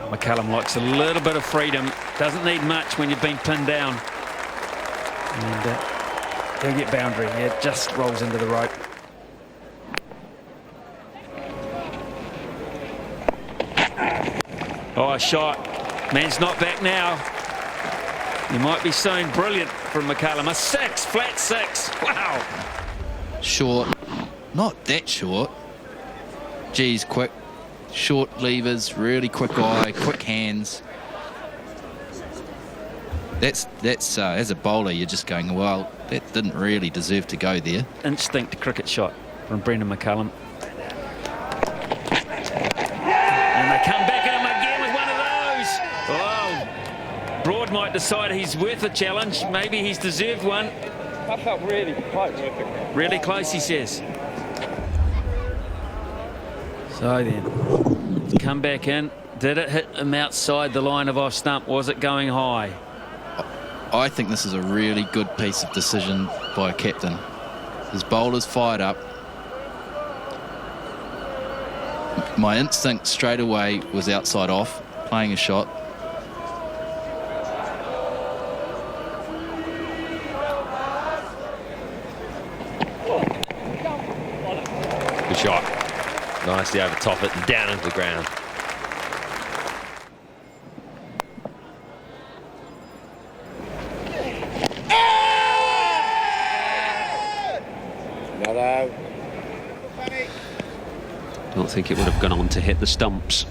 McCullum likes a little bit of freedom, doesn't need much when you've been pinned down. And he'll get boundary. Yeah, it just rolls into the rope. Oh, a shot. Man's not back now. He might be soon. Brilliant from McCullum. A 6, flat 6. Wow. Short, not that short. Geez, quick. Short levers, really quick eye, quick hands. That's as a bowler, you're just going, well, that didn't really deserve to go there. Instinct cricket shot from Brendan McCullum. And they come back at him again with one of those. Oh, Broad might decide he's worth a challenge. Maybe he's deserved one. I felt really close. Really close, he says. So then, come back in. Did it hit him outside the line of off stump? Was it going high? I think this is a really good piece of decision by a captain. His bowler's fired up. My instinct straight away was outside off, playing a shot. Nicely over top it and down into the ground. Don't think it would have gone on to hit the stumps.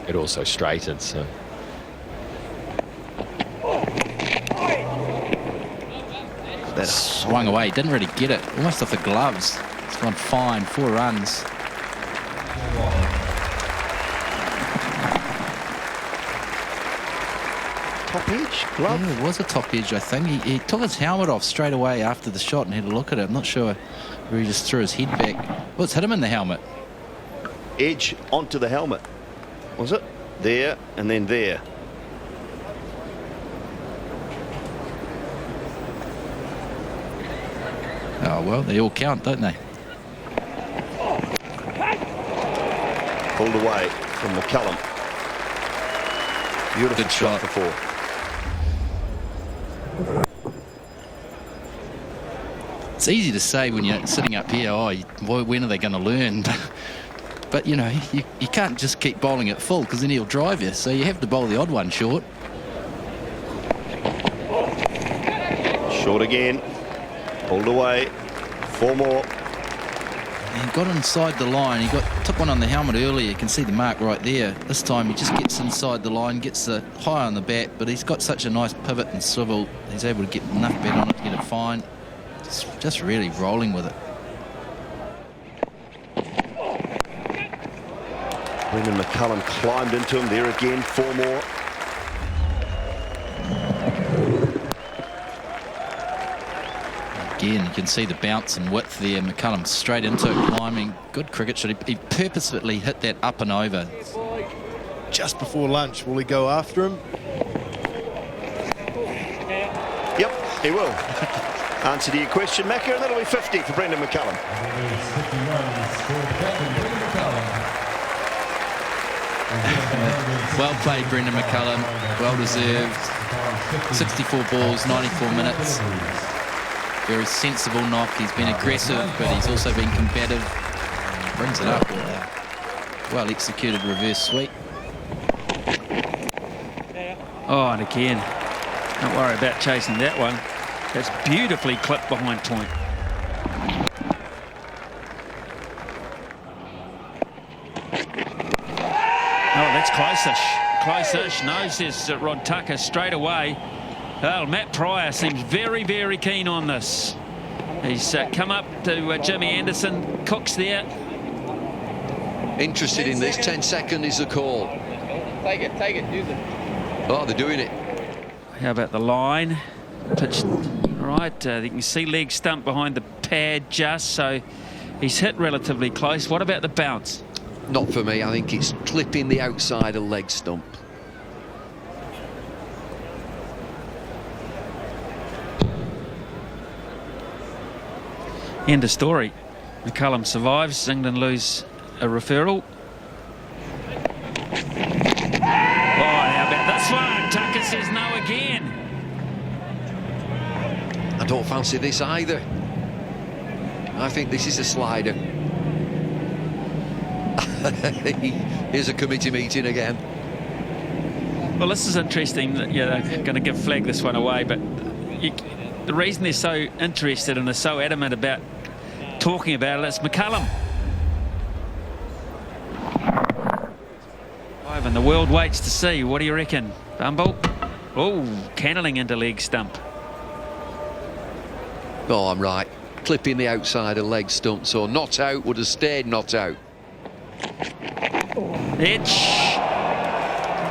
It also straightened, so. That swung away, didn't really get it. Almost off the gloves. It's gone fine, 4 runs. Top edge, glove? Yeah, it was a top edge, I think. He took his helmet off straight away after the shot and had a look at it. I'm not sure where he just threw his head back. Well, it's hit him in the helmet. Edge onto the helmet, was it? There, and then there. Oh, well, they all count, don't they? Pulled away from McCullum. Beautiful Good shot shot. before. It's easy to say when you're sitting up here, oh, when are they going to learn? But, you know, you can't just keep bowling it full because then he'll drive you. So you have to bowl the odd one short. Short again. Pulled away. 4 more. He got inside the line. He took one on the helmet earlier. You can see the mark right there. This time he just gets inside the line, gets the high on the bat, but he's got such a nice pivot and swivel. He's able to get enough bat on it to get it fine. Just really rolling with it. Brendan McCullum climbed into him there again. 4 more. Again, you can see the bounce and width there. McCullum straight into it, climbing. Good cricket shot. He purposefully hit that up and over. Just before lunch, will he go after him? Yep, he will. Answer to your question, Macca, and that'll be 50 for Brendan McCullum. Well played, Brendan McCullum. Well deserved. 64 balls, 94 minutes. Very sensible knock. He's been aggressive, but he's also been combative. Brings it up with a well executed reverse sweep. Oh, and again, don't worry about chasing that one. That's beautifully clipped behind point. Oh, that's close-ish. Close-ish. No, says Rod Tucker straight away. Well, Matt Pryor seems very, very keen on this. He's come up to Jimmy Anderson. Cook's there. Interested in this. 10 seconds is the call. Take it, use it. Oh, they're doing it. How about the line? Pitched right. You can see leg stump behind the pad just, so he's hit relatively close. What about the bounce? Not for me. I think it's clipping the outside of leg stump. End of story. McCullum survives. England lose a referral. Oh, how about this one? Tucker says no again. I don't fancy this either. I think this is a slider. Here's a committee meeting again. Well, this is interesting. Yeah, they're going to give flag this one away, but the reason they're so interested and are so adamant about talking about it, it's McCullum. And the world waits to see. What do you reckon, Bumble? Oh, candelling into leg stump. Oh, I'm right. Clipping the outside of leg stump, so not out would have stayed not out. Edge.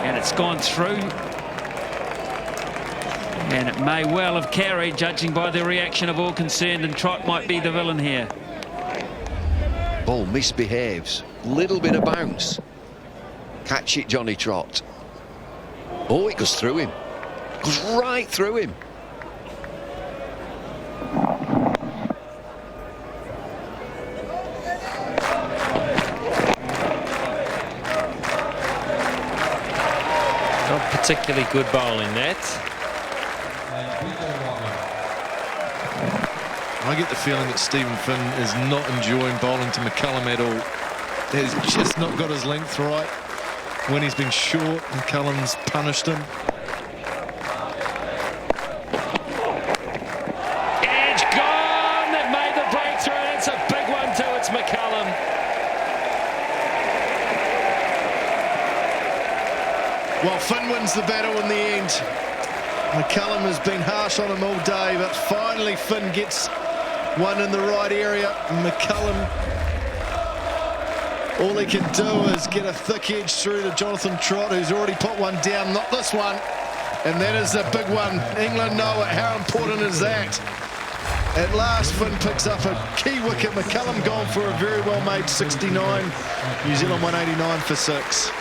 And it's gone through. And it may well have carried, judging by the reaction of all concerned, and Trott might be the villain here. Ball misbehaves. Little bit of bounce. Catch it, Johnny Trott. Oh, it goes through him. Goes right through him. Not particularly good bowling, that. I get the feeling that Stephen Finn is not enjoying bowling to McCullum at all. He's just not got his length right. When he's been short, McCullum's punished him. Edge gone! They've made the breakthrough, and it's a big one too. It's McCullum. Well, Finn wins the battle in the end. McCullum has been harsh on him all day, but finally Finn gets one in the right area. McCullum, all he can do is get a thick edge through to Jonathan Trott, who's already put one down, not this one. And that is a big one. England know it. How important is that? At last, Finn picks up a key wicket. McCullum gone for a very well-made 69. New Zealand 189 for 6.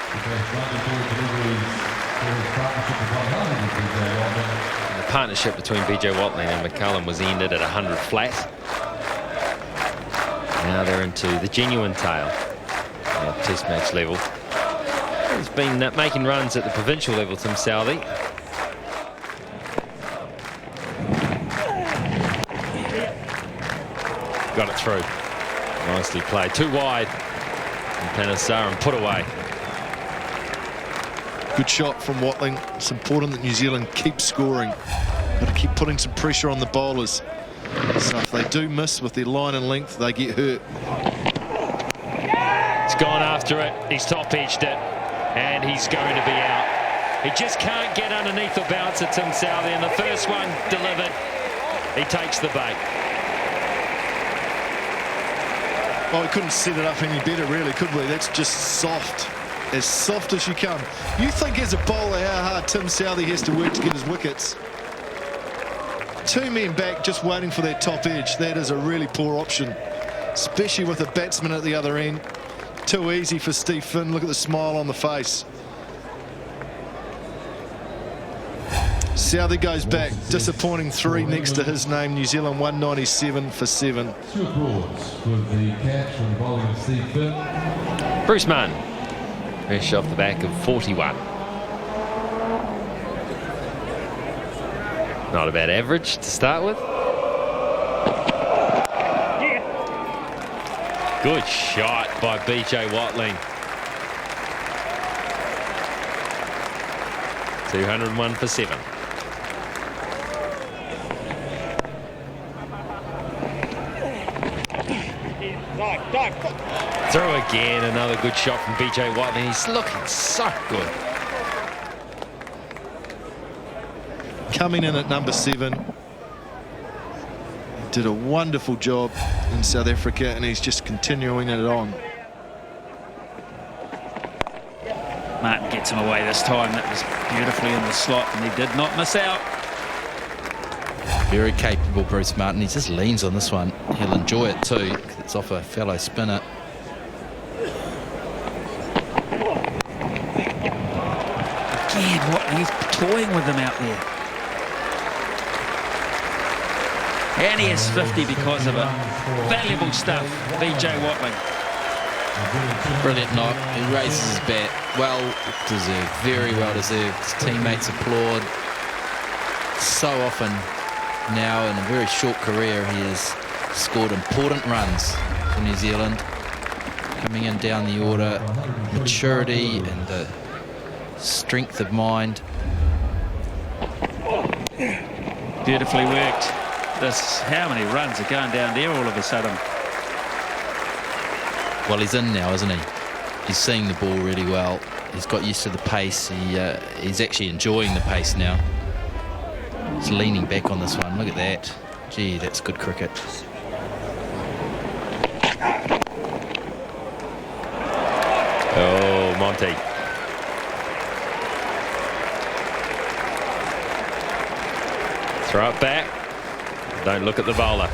The partnership between BJ Watling and McCullum was ended at 100 flat. Now they're into the genuine tail at Test match level. He's been making runs at the provincial level, Tim Southee. Got it through. Nicely played. Too wide. And Panesar and put away. Good shot from Watling. It's important that New Zealand keep scoring. Got to keep putting some pressure on the bowlers. So if they do miss with their line and length, they get hurt. He's gone after it. He's top-edged it. And he's going to be out. He just can't get underneath the bouncer, Tim Southee. And the first one delivered. He takes the bait. Oh, we couldn't set it up any better, really, could we? That's just soft. As soft as you come. You think as a bowler how hard Tim Southee has to work to get his wickets. 2 men back just waiting for that top edge. That is a really poor option, especially with a batsman at the other end. Too easy for Steve Finn. Look at the smile on the face. Southee goes back. Disappointing 3 next to his name. New Zealand 197 for 7. Bruce Martin. Fresh off the back of 41. Not a bad average to start with. Good shot by BJ Watling. 201 for 7. Through again, another good shot from BJ Watling. He's looking so good. Coming in at number 7. Did a wonderful job in South Africa, and he's just continuing it on. Martin gets him away this time. That was beautifully in the slot, and he did not miss out. Very capable, Bruce Martin. He just leans on this one. He'll enjoy it too. It's off a fellow spinner. Again, he's toying with him out there. And he has 50 because of it. Valuable stuff, BJ Watling. Brilliant knock. He raises his bat. Well deserved. Very well deserved. His teammates applaud. So often now in a very short career he has scored important runs for New Zealand. Coming in down the order. Maturity and the strength of mind. Beautifully worked. How many runs are going down there all of a sudden? Well, he's in now, isn't he? He's seeing the ball really well. He's got used to the pace. He's actually enjoying the pace now. He's leaning back on this one. Look at that. Gee, that's good cricket. Oh, Monty. Throw it back. Don't look at the bowler.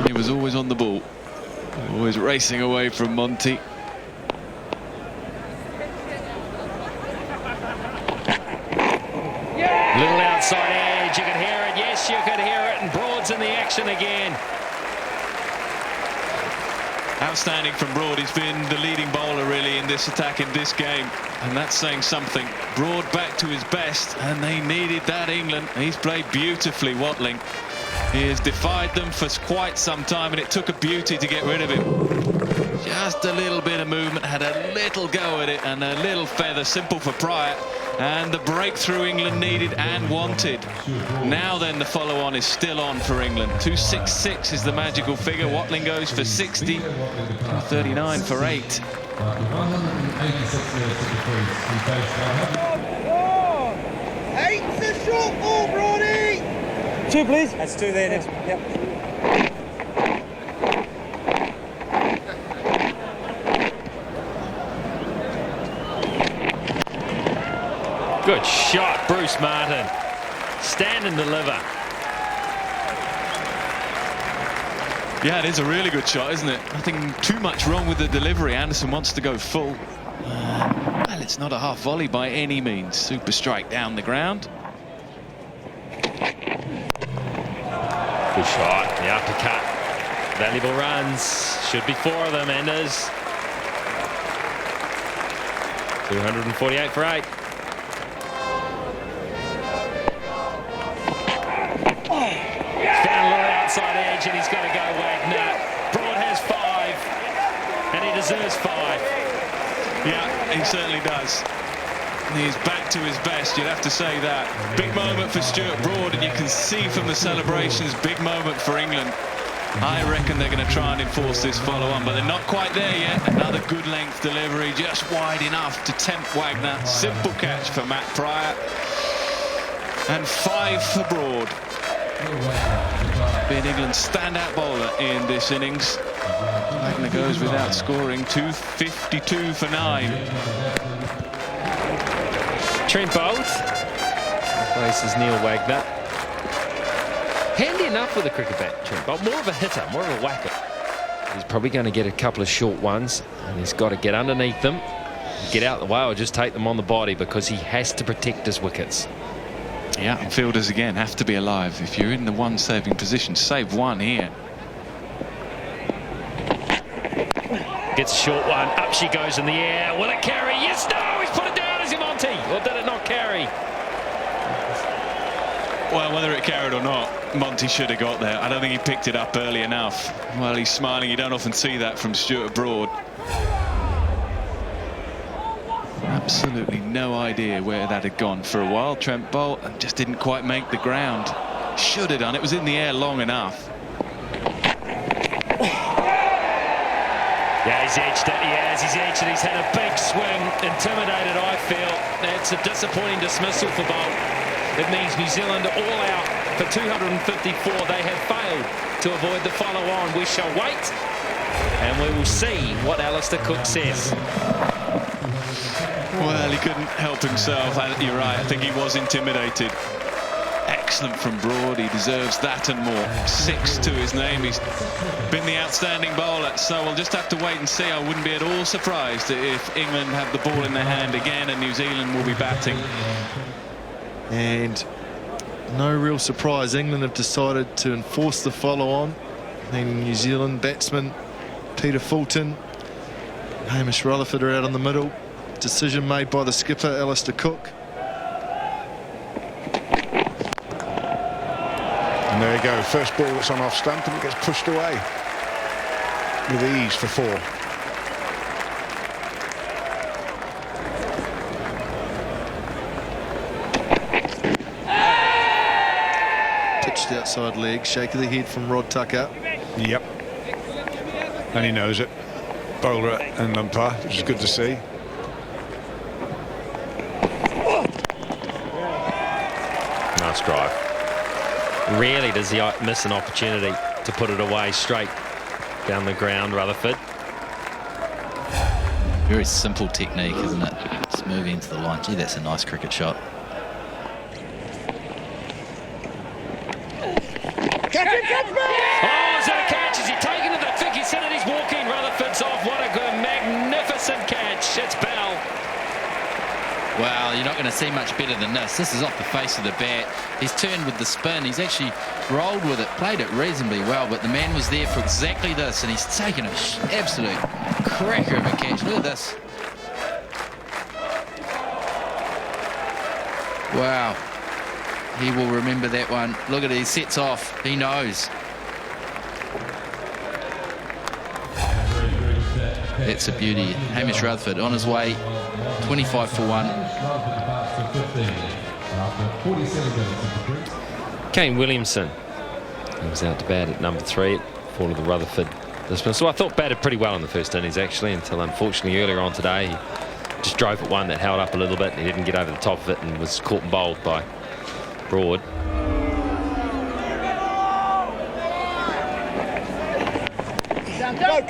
He was always on the ball. Always racing away from Monty. Little outside edge. You can hear it. Yes, you could hear it. And Broad's in the action again. Outstanding from Broad. He's been the leading bowler really in this attack in this game, and that's saying something. Broad back to his best, and they needed that, England. He's played beautifully, Watling. He has defied them for quite some time, and it took a beauty to get rid of him. Just a little bit of movement, had a little go at it, and a little feather, simple for Pryor. And the breakthrough England needed and wanted. Now then, the follow-on is still on for England. 266 is the magical figure. Watling goes for 60, 39 for 8. 186 minutes at the crease. He faced 8's a short ball, Brody! 2, please. That's 2 there, next one. Yep. Good shot, Bruce Martin. Stand and deliver. Yeah, it is a really good shot, isn't it? Nothing too much wrong with the delivery. Anderson wants to go full. Well, it's not a half volley by any means. Super strike down the ground. Good shot, the uppercut. Valuable runs. Should be 4 of them, Anders. 248 for 8. Outside edge, and he's got to go Wagner. Broad has 5, and he deserves 5. Yeah, he certainly does. He's back to his best, you'd have to say that. Big moment for Stuart Broad, and you can see from the celebrations, big moment for England. I reckon they're going to try and enforce this follow-on, but they're not quite there yet. Another good length delivery, just wide enough to tempt Wagner. Simple catch for Matt Pryor. And 5 for Broad. Been England's standout bowler in this innings. Wagner goes without scoring. 252 for 9. Trent Boult places Neil Wagner. Handy enough with a cricket bat, Trent Boult. More of a hitter, more of a whacker. He's probably going to get a couple of short ones, and he's got to get underneath them, get out the way, or just take them on the body, because he has to protect his wickets. Yeah, and fielders again have to be alive. If you're in the one saving position, save one here. Gets a short one. Up she goes in the air. Will it carry? Yes, no! He's put it down. Is he Monty? Or did it not carry? Well, whether it carried or not, Monty should have got there. I don't think he picked it up early enough. Well, he's smiling. You don't often see that from Stuart Broad. Absolutely no idea where that had gone for a while. Trent Boult just didn't quite make the ground. Should have done. It was in the air long enough. Yeah, he's edged it. He has. He's edged it. He's had a big swing. Intimidated, I feel. It's a disappointing dismissal for Boult. It means New Zealand are all out for 254. They have failed to avoid the follow-on. We shall wait, and we will see what Alistair Cook says. Well, he couldn't help himself. You're right. I think he was intimidated. Excellent from Broad. He deserves that and more. 6 to his name. He's been the outstanding bowler. So we'll just have to wait and see. I wouldn't be at all surprised if England have the ball in their hand again and New Zealand will be batting. And no real surprise. England have decided to enforce the follow-on. Then New Zealand batsman Peter Fulton, Hamish Rutherford are out in the middle. Decision made by the skipper, Alistair Cook. And there you go, first ball that's on off stump, and it gets pushed away with ease for 4. Pitched outside leg, shake of the head from Rod Tucker. Yep. And he knows it. Bowler and umpire, which is good to see. Nice drive. Rarely does he miss an opportunity to put it away straight down the ground, Rutherford. Very simple technique, isn't it? Just move into the line. Gee, that's a nice cricket shot. Catch it, catch me! Oh, is that a catch? Is he taking it? I think he's hit it. He's walking. Rutherford's off. What a good, magnificent catch. It's Bell. Wow, Well, you're not going to see much better than this. This is off the face of the bat. He's turned with the spin. He's actually rolled with it, played it reasonably well, but the man was there for exactly this, and he's taken an absolute cracker of a catch. Look at this. Wow. He will remember that one. Look at it, he sets off. He knows. That's a beauty. Hamish Rutherford on his way, 25 for 1. Kane Williamson. He was out to bat at number 3 for the Rutherford dismissal. So I thought batted pretty well in the first innings, actually, until unfortunately earlier on today he just drove at one that held up a little bit and he didn't get over the top of it and was caught and bowled by Broad. Go!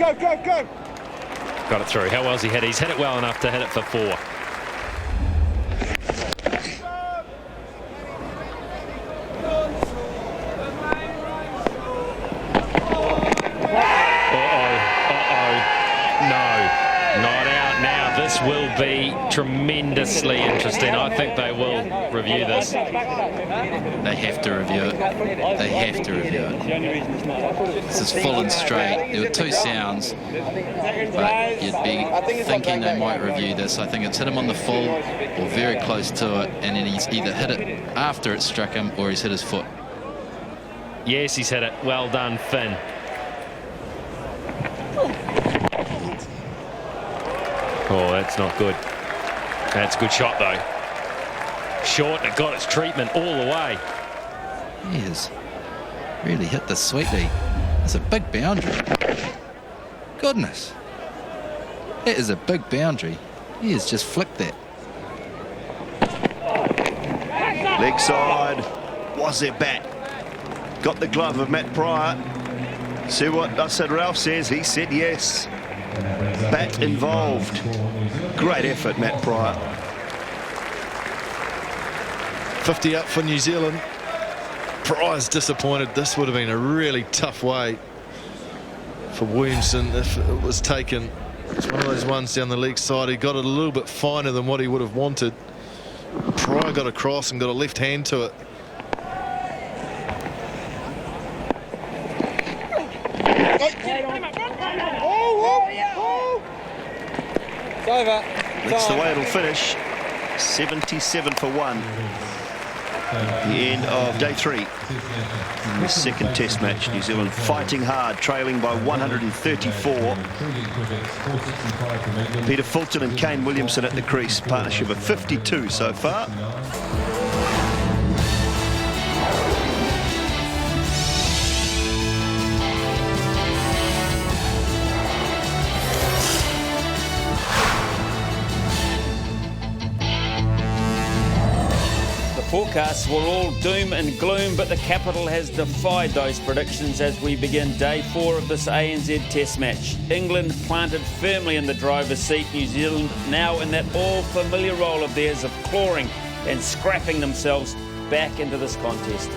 Got it through. How well's he hit? He's hit it well enough to hit it for 4. Will be tremendously interesting. I think they will review this. They have to review it. They have to review it. This is full and straight. There were 2 sounds, but you'd be thinking they might review this. I think it's hit him on the full or very close to it, and then he's either hit it after it struck him or he's hit his foot. Yes, he's hit it. Well done, Finn. Oh, that's not good. That's a good shot, though. Short, and it got its treatment all the way. He has really hit this sweetly. It's a big boundary. Goodness. That is a big boundary. He has just flicked that. Leg side. Was their bat. Got the glove of Matt Pryor. See what Usad Ralph says. He said yes. Bat involved. Great effort, Matt Pryor. 50 up for New Zealand. Pryor's disappointed. This would have been a really tough way for Williamson if it was taken. It's one of those ones down the leg side. He got it a little bit finer than what he would have wanted. Pryor got across and got a left hand to it. It's over. That's the way it'll finish. 77 for 1. The end of day 3. In the second test match. New Zealand fighting hard, trailing by 134. Peter Fulton and Kane Williamson at the crease. Partnership of 52 so far. Forecasts were all doom and gloom, but the capital has defied those predictions as we begin day 4 of this ANZ Test match. England planted firmly in the driver's seat. New Zealand now in that all-familiar role of theirs of clawing and scrapping themselves back into this contest.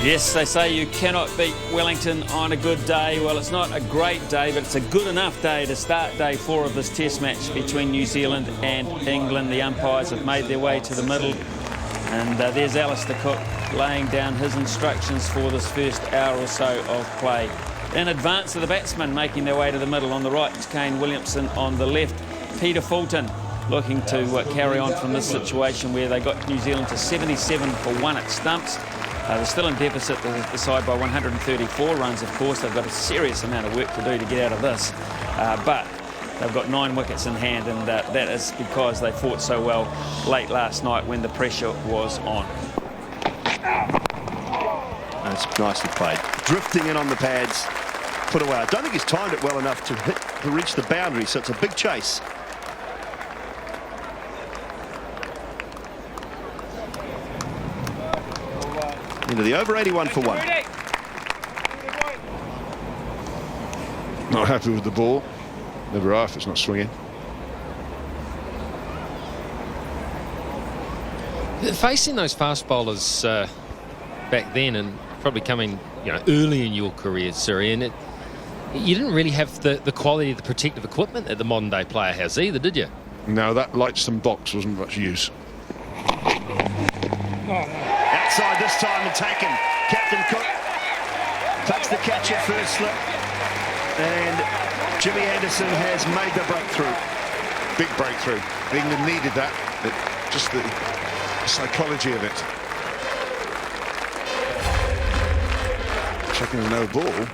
Yes, they say you cannot beat Wellington on a good day. Well, it's not a great day, but it's a good enough day to start day 4 of this test match between New Zealand and England. The umpires have made their way to the middle, and there's Alistair Cook laying down his instructions for this first hour or so of play. In advance of the batsmen making their way to the middle. On the right, it's Kane Williamson. On the left, Peter Fulton, looking to carry on from this situation where they got New Zealand to 77 for 1 at stumps. They're still in deficit, the side, by 134 runs, of course. They've got a serious amount of work to do to get out of this. But they've got 9 wickets in hand, and that is because they fought so well late last night when the pressure was on. That's nicely played. Drifting in on the pads. Put away. I don't think he's timed it well enough to reach the boundary, so it's a big chase. Into the over, 81 for 1. Not happy with the ball. Never are if it's not swinging. Facing those fast bowlers back then, and probably coming early in your career, Siri, and You didn't really have the quality of the protective equipment that the modern day player has either, did you? No, that Lightsome box wasn't much use. Outside this time and taken. Captain Cook takes the catch at first slip. And Jimmy Anderson has made the breakthrough. Big breakthrough. England needed that. Just the psychology of it. Checking a no ball.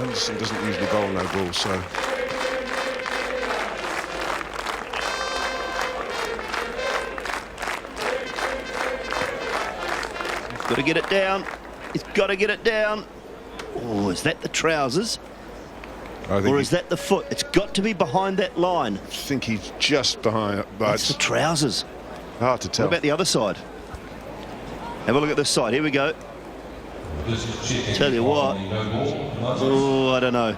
Anderson doesn't usually bowl no ball, so. Got to get it down. He's got to get it down. Oh, is that the trousers? Or is that the foot? It's got to be behind that line. I think he's just behind. That's the trousers. Hard to tell. What about the other side? Have a look at this side. Here we go. Tell you what. Oh, I don't know.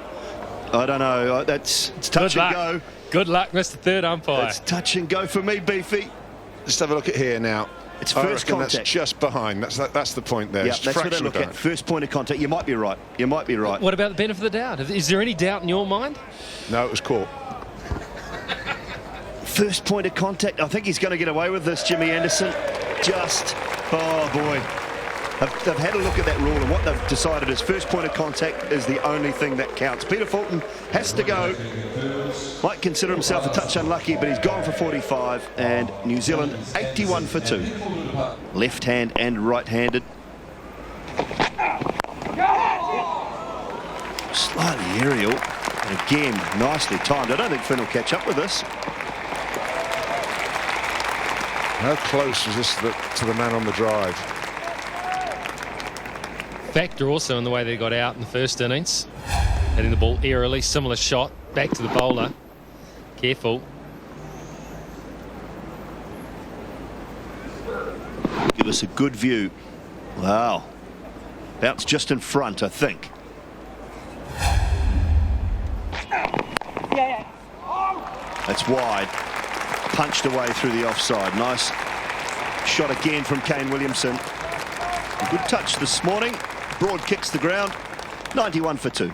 I don't know. It's touch and go. Good luck, Mr. Third Umpire. It's touch and go for me, Beefy. Let's have a look at here now. It's first contact. That's just behind. That's the point there. Yeah, that's what they look at. First point of contact. You might be right. You might be right. What about the benefit of the doubt? Is there any doubt in your mind? No, it was caught. First point of contact. I think he's going to get away with this, Jimmy Anderson. Just, oh boy. They've had a look at that rule, and what they've decided is first point of contact is the only thing that counts. Peter Fulton has to go. Might consider himself a touch unlucky, but he's gone for 45, and New Zealand 81 for 2. Left hand and right-handed. Slightly aerial, and again, nicely timed. I don't think Finn will catch up with this. How close was this to the man on the drive? Factor also in the way they got out in the first innings. Hitting the ball aerially, similar shot, back to the bowler. Careful. Give us a good view. Wow. Bounce just in front, I think. That's wide. Punched away through the offside. Nice shot again from Kane Williamson. A good touch this morning. Broad kicks the ground. 91 for 2.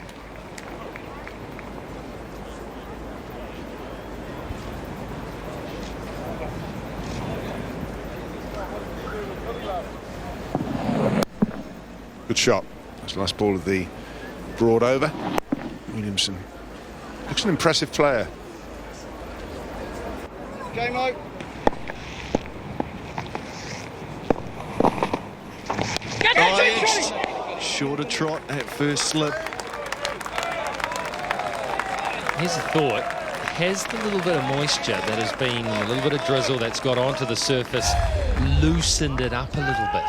Good shot. That's a nice ball of the broad over. Williamson looks an impressive player. Game out. Shorter trot at first slip. Here's a thought. Has the little bit of moisture that has been, a little bit of drizzle that's got onto the surface, loosened it up a little bit?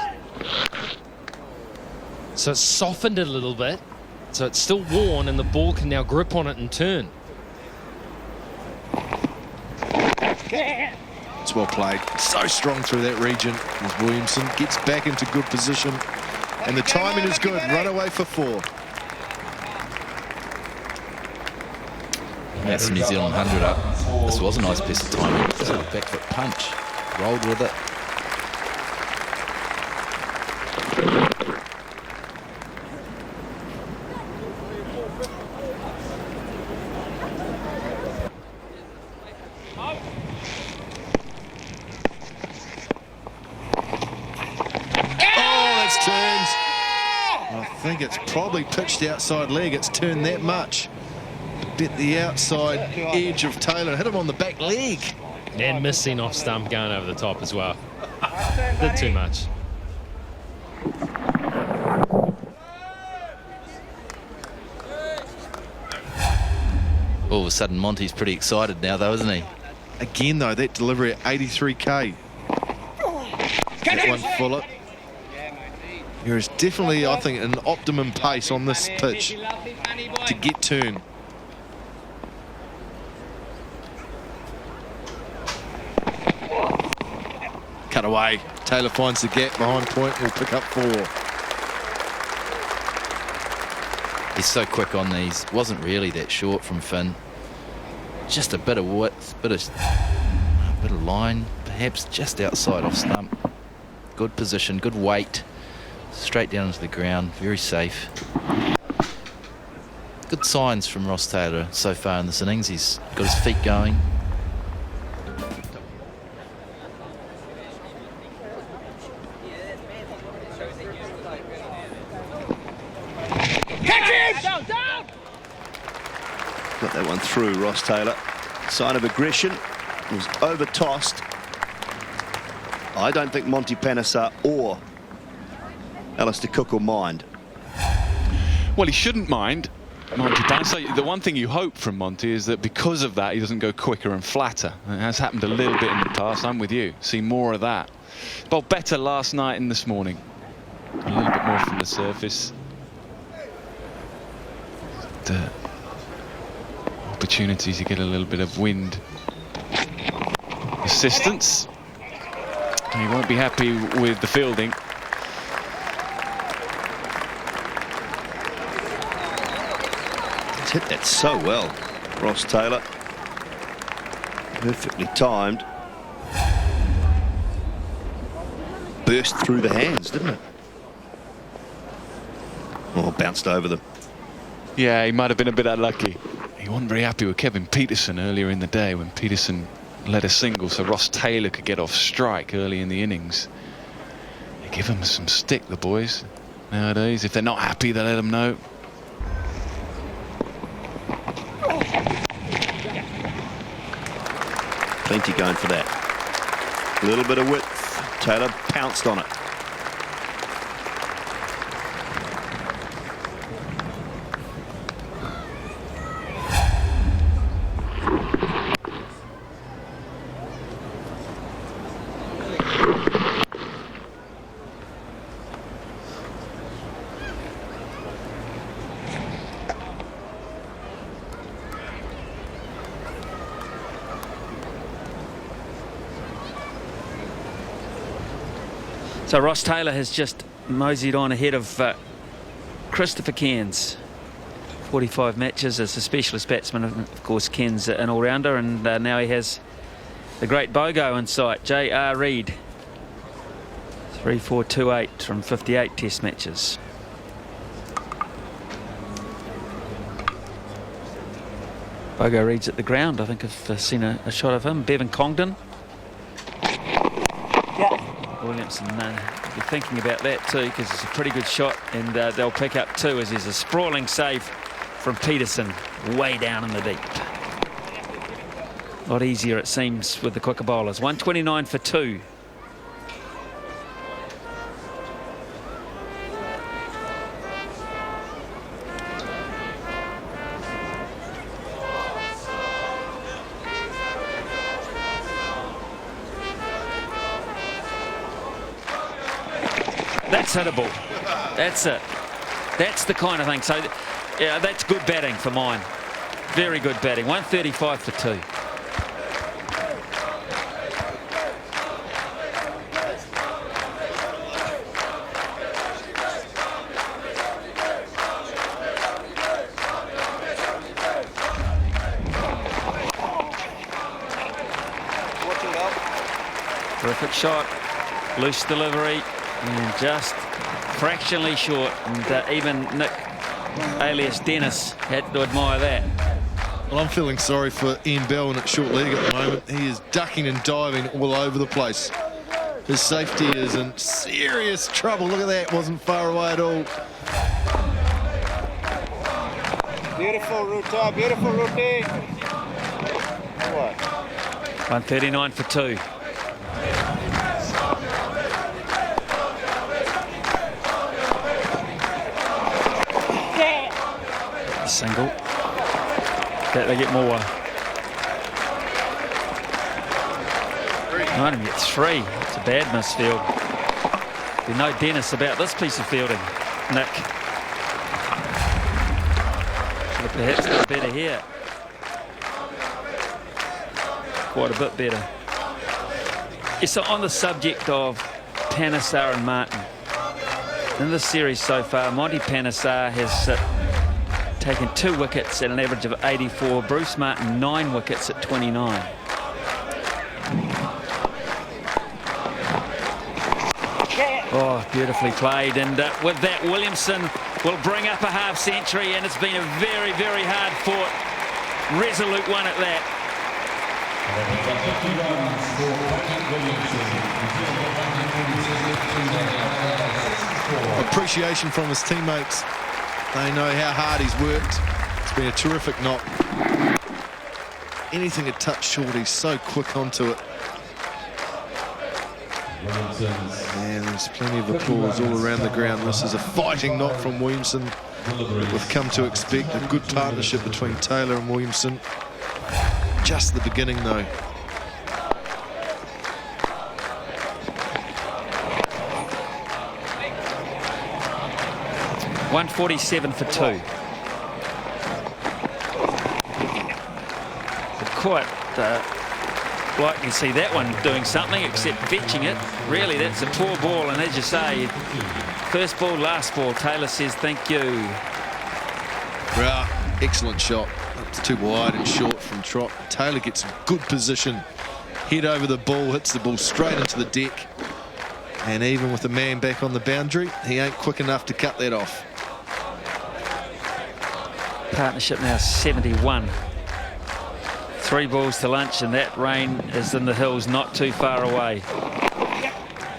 So it's softened it a little bit, so it's still worn, and the ball can now grip on it and turn. It's well played. So strong through that region as Williamson gets back into good position. And the timing is good. Run away for 4. That's the New Zealand 100 up. This was a nice piece of timing. Just a back foot punch. Rolled with it. I think it's probably pitched outside leg. It's turned that much. Bit the outside edge of Taylor. Hit him on the back leg. And missing off stump, going over the top as well. Did too much. All of a sudden, Monty's pretty excited now, though, isn't he? Again, though, that delivery at 83k. That one fuller. There is definitely, I think, an optimum pace on this pitch to get turn. Cut away. Taylor finds the gap behind point. He'll pick up 4. He's so quick on these. Wasn't really that short from Finn. Just a bit of width, bit of line, perhaps just outside off stump. Good position, good weight. Straight down into the ground, very safe. Good signs from Ross Taylor so far in this innings. He's got his feet going. Got that one through, Ross Taylor. Sign of aggression. Was over-tossed. I don't think Monty Panesar or Alistair Cook will mind. Well, he shouldn't mind, Monty Panesar. The one thing you hope from Monty is that because of that, he doesn't go quicker and flatter. It has happened a little bit in the past. I'm with you. See more of that. Bowled better last night and this morning. A little bit more from the surface. The opportunities to get a little bit of wind assistance. He won't be happy with the fielding. He's hit that so well, Ross Taylor. Perfectly timed. Burst through the hands, didn't it? Oh, bounced over them. Yeah, he might have been a bit unlucky. He wasn't very happy with Kevin Peterson earlier in the day when Peterson led a single so Ross Taylor could get off strike early in the innings. They give him some stick, the boys, nowadays. If they're not happy, they let them know. Plenty going for that. A little bit of width. Taylor pounced on it. So Ross Taylor has just moseyed on ahead of Christopher Cairns. 45 matches as a specialist batsman. Of course, Cairns an all-rounder, and now he has the great Bogo in sight, J.R. Reid. 3-4-2-8 from 58 test matches. Bogo Reid's at the ground. I think I've seen a shot of him. Bevan Congdon. Williamson be thinking about that too, because it's a pretty good shot, and they'll pick up two as there's a sprawling save from Peterson way down in the deep. A lot easier, it seems, with the quicker bowlers. 129 for 2. That's hittable. That's it. That's the kind of thing. So, yeah, that's good batting for mine. Very good batting. 135 for 2. Terrific shot. Loose delivery. And just fractionally short, and even Nick alias Dennis had to admire that. Well, I'm feeling sorry for Ian Bell at short leg at the moment. He is ducking and diving all over the place. His safety is in serious trouble. Look at that, wasn't far away at all. Beautiful Ruta, beautiful routine. 139 for 2. Single. That they get more. Might even get 3. It's a bad misfield. There's no Dennis about this piece of fielding, Nick. Should have perhaps done better here. Quite a bit better. Yeah, so on the subject of Panesar and Martin, in this series so far, Monty Panesar has taken 2 wickets at an average of 84. Bruce Martin 9 wickets at 29. Oh, beautifully played. And with that, Williamson will bring up a half century, and it's been a very, very hard fought, resolute one at that. Appreciation from his teammates. They know how hard he's worked. It's been a terrific knock. Anything a touch short, he's so quick onto it. And there's plenty of applause all around the ground. This is a fighting knock from Williamson. We've come to expect a good partnership between Taylor and Williamson. Just the beginning, though. .147 for 2. Quite like you see that one doing something except fetching it. Really, that's a poor ball, and as you say, first ball, last ball. Taylor says thank you. Well, excellent shot. It's too wide and short from Trott. Taylor gets a good position. Head over the ball, hits the ball straight into the deck. And even with the man back on the boundary, he ain't quick enough to cut that off. Partnership now 71. 3 balls to lunch, and that rain is in the hills not too far away.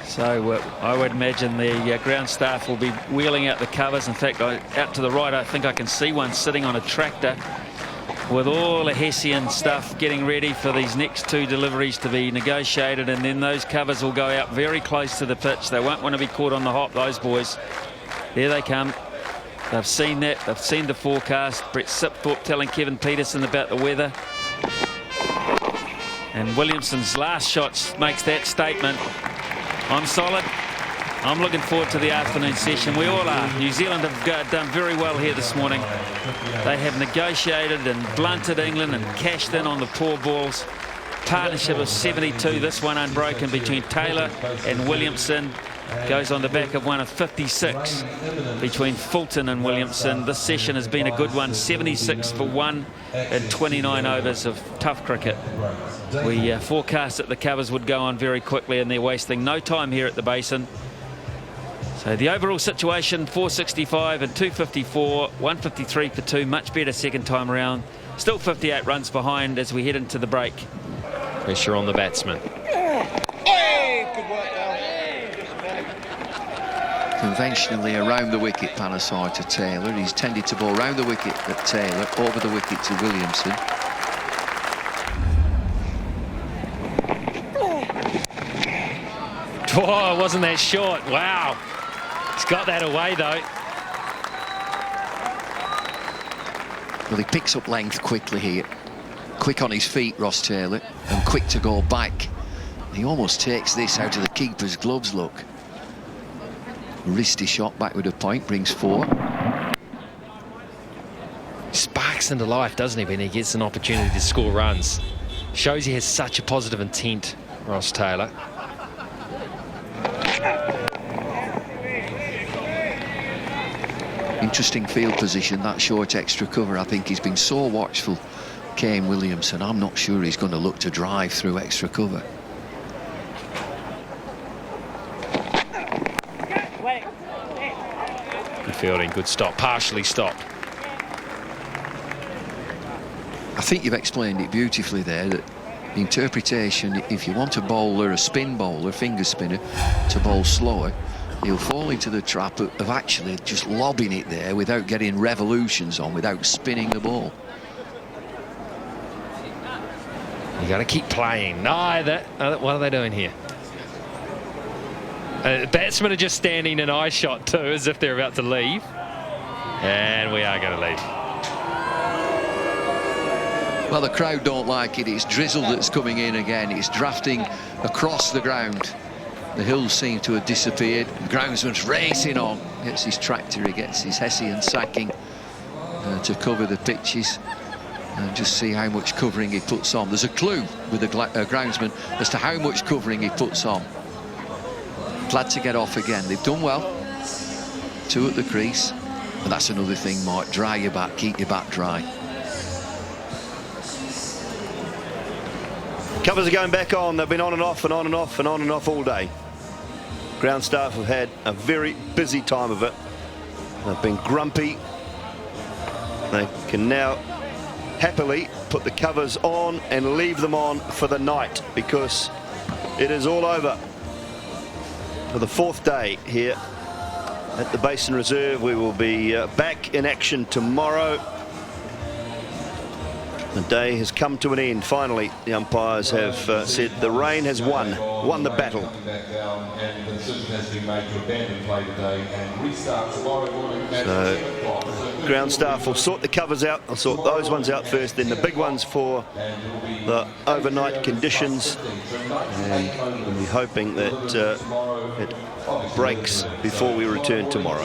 So I would imagine the ground staff will be wheeling out the covers. In fact, out to the right, I think I can see one sitting on a tractor with all the Hessian stuff getting ready for these next 2 deliveries to be negotiated, and then those covers will go out very close to the pitch. They won't want to be caught on the hop, those boys. There they come. They've seen that. They've seen the forecast. Brett Sipthorpe telling Kevin Peterson about the weather. And Williamson's last shot makes that statement. I'm solid. I'm looking forward to the afternoon session. We all are. New Zealand have done very well here this morning. They have negotiated and blunted England and cashed in on the poor balls. Partnership of 72, this one unbroken between Taylor and Williamson. Goes on the back of one of 56 between Fulton and Williamson. This session has been a good one, 76 for 1 in 29 overs of tough cricket. We forecast that the covers would go on very quickly, and they're wasting no time here at the Basin. So the overall situation, 465 and 254, 153 for 2, much better second time around. Still 58 runs behind as we head into the break. Pressure on the batsman. Conventionally around the wicket, Panasar to Taylor. He's tended to bowl round the wicket at Taylor, over the wicket to Williamson. Oh, wasn't that short? Wow. He's got that away, though. Well, he picks up length quickly here. Quick on his feet, Ross Taylor, and quick to go back. He almost takes this out of the keeper's gloves, look. Wristy shot back with a point, brings 4. Sparks into life, doesn't he, when he gets an opportunity to score runs. Shows he has such a positive intent, Ross Taylor. Interesting field position, that short extra cover. I think he's been so watchful, Kane Williamson. I'm not sure he's going to look to drive through extra cover. Good fielding, good stop, partially stopped. I think you've explained it beautifully there, that the interpretation, if you want a bowler, a spin bowler, finger spinner, to bowl slower, he'll fall into the trap of actually just lobbing it there without getting revolutions on, without spinning the ball. You got to keep playing. No, what are they doing here? Batsmen are just standing in eye shot too, as if they're about to leave. And we are going to leave. Well, the crowd don't like it. It's drizzle that's coming in again. It's drafting across the ground. The hills seem to have disappeared. The groundsman's racing on. Gets his tractor, he gets his Hessian sacking to cover the pitches. And just see how much covering he puts on. There's a clue with the groundsman as to how much covering he puts on. Glad to get off again. They've done well. 2 at the crease. But that's another thing, Mark. Dry your bat, keep your bat dry. Covers are going back on. They've been on and off and on and off and on and off all day. Ground staff have had a very busy time of it. They've been grumpy. They can now happily put the covers on and leave them on for the night, because it is all over for the fourth day here at the Basin Reserve. We will be back in action tomorrow. The day has come to an end. Finally, the umpires have said the rain has won the battle. So, ground staff will sort the covers out. I'll sort those ones out first, then the big ones for the overnight conditions. And we'll be hoping that it breaks before we return tomorrow.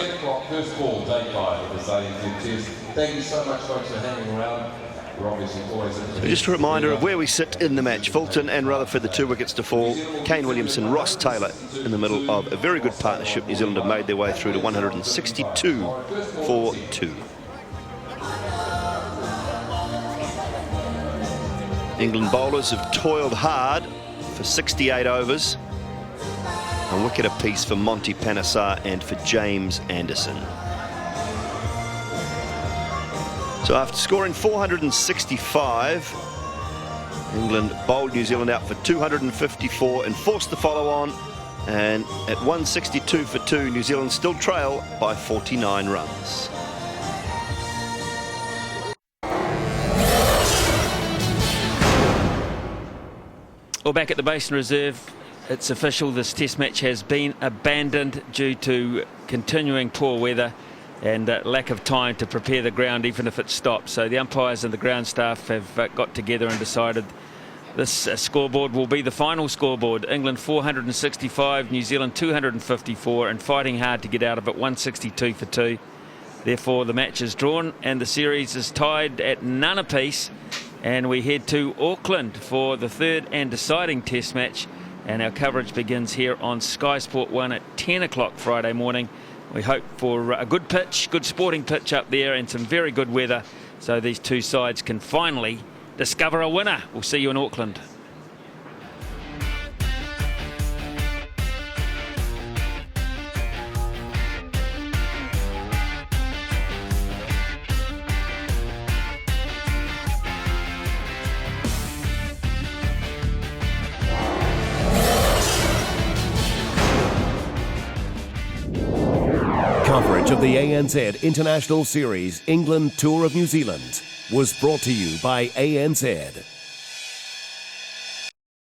Thank you so much, folks, for hanging around. So just a reminder of where we sit in the match. Fulton and Rutherford, the 2 wickets to fall. Kane Williamson, Ross Taylor in the middle of a very good partnership. New Zealand have made their way through to 162 for 2. England bowlers have toiled hard for 68 overs. A wicket apiece for Monty Panesar and for James Anderson. So after scoring 465, England bowled New Zealand out for 254 and forced the follow on. And at 162 for 2, New Zealand still trail by 49 runs. Well, back at the Basin Reserve, it's official. This Test match has been abandoned due to continuing poor weather and lack of time to prepare the ground, even if it stops. So the umpires and the ground staff have got together and decided this scoreboard will be the final scoreboard. England 465, New Zealand 254, and fighting hard to get out of it, 162 for 2. Therefore, the match is drawn and the series is tied at none apiece. And we head to Auckland for the third and deciding Test match. And our coverage begins here on Sky Sport 1 at 10 o'clock Friday morning. We hope for a good pitch, good sporting pitch up there, and some very good weather, so these two sides can finally discover a winner. We'll see you in Auckland. Coverage of the ANZ International Series England Tour of New Zealand was brought to you by ANZ.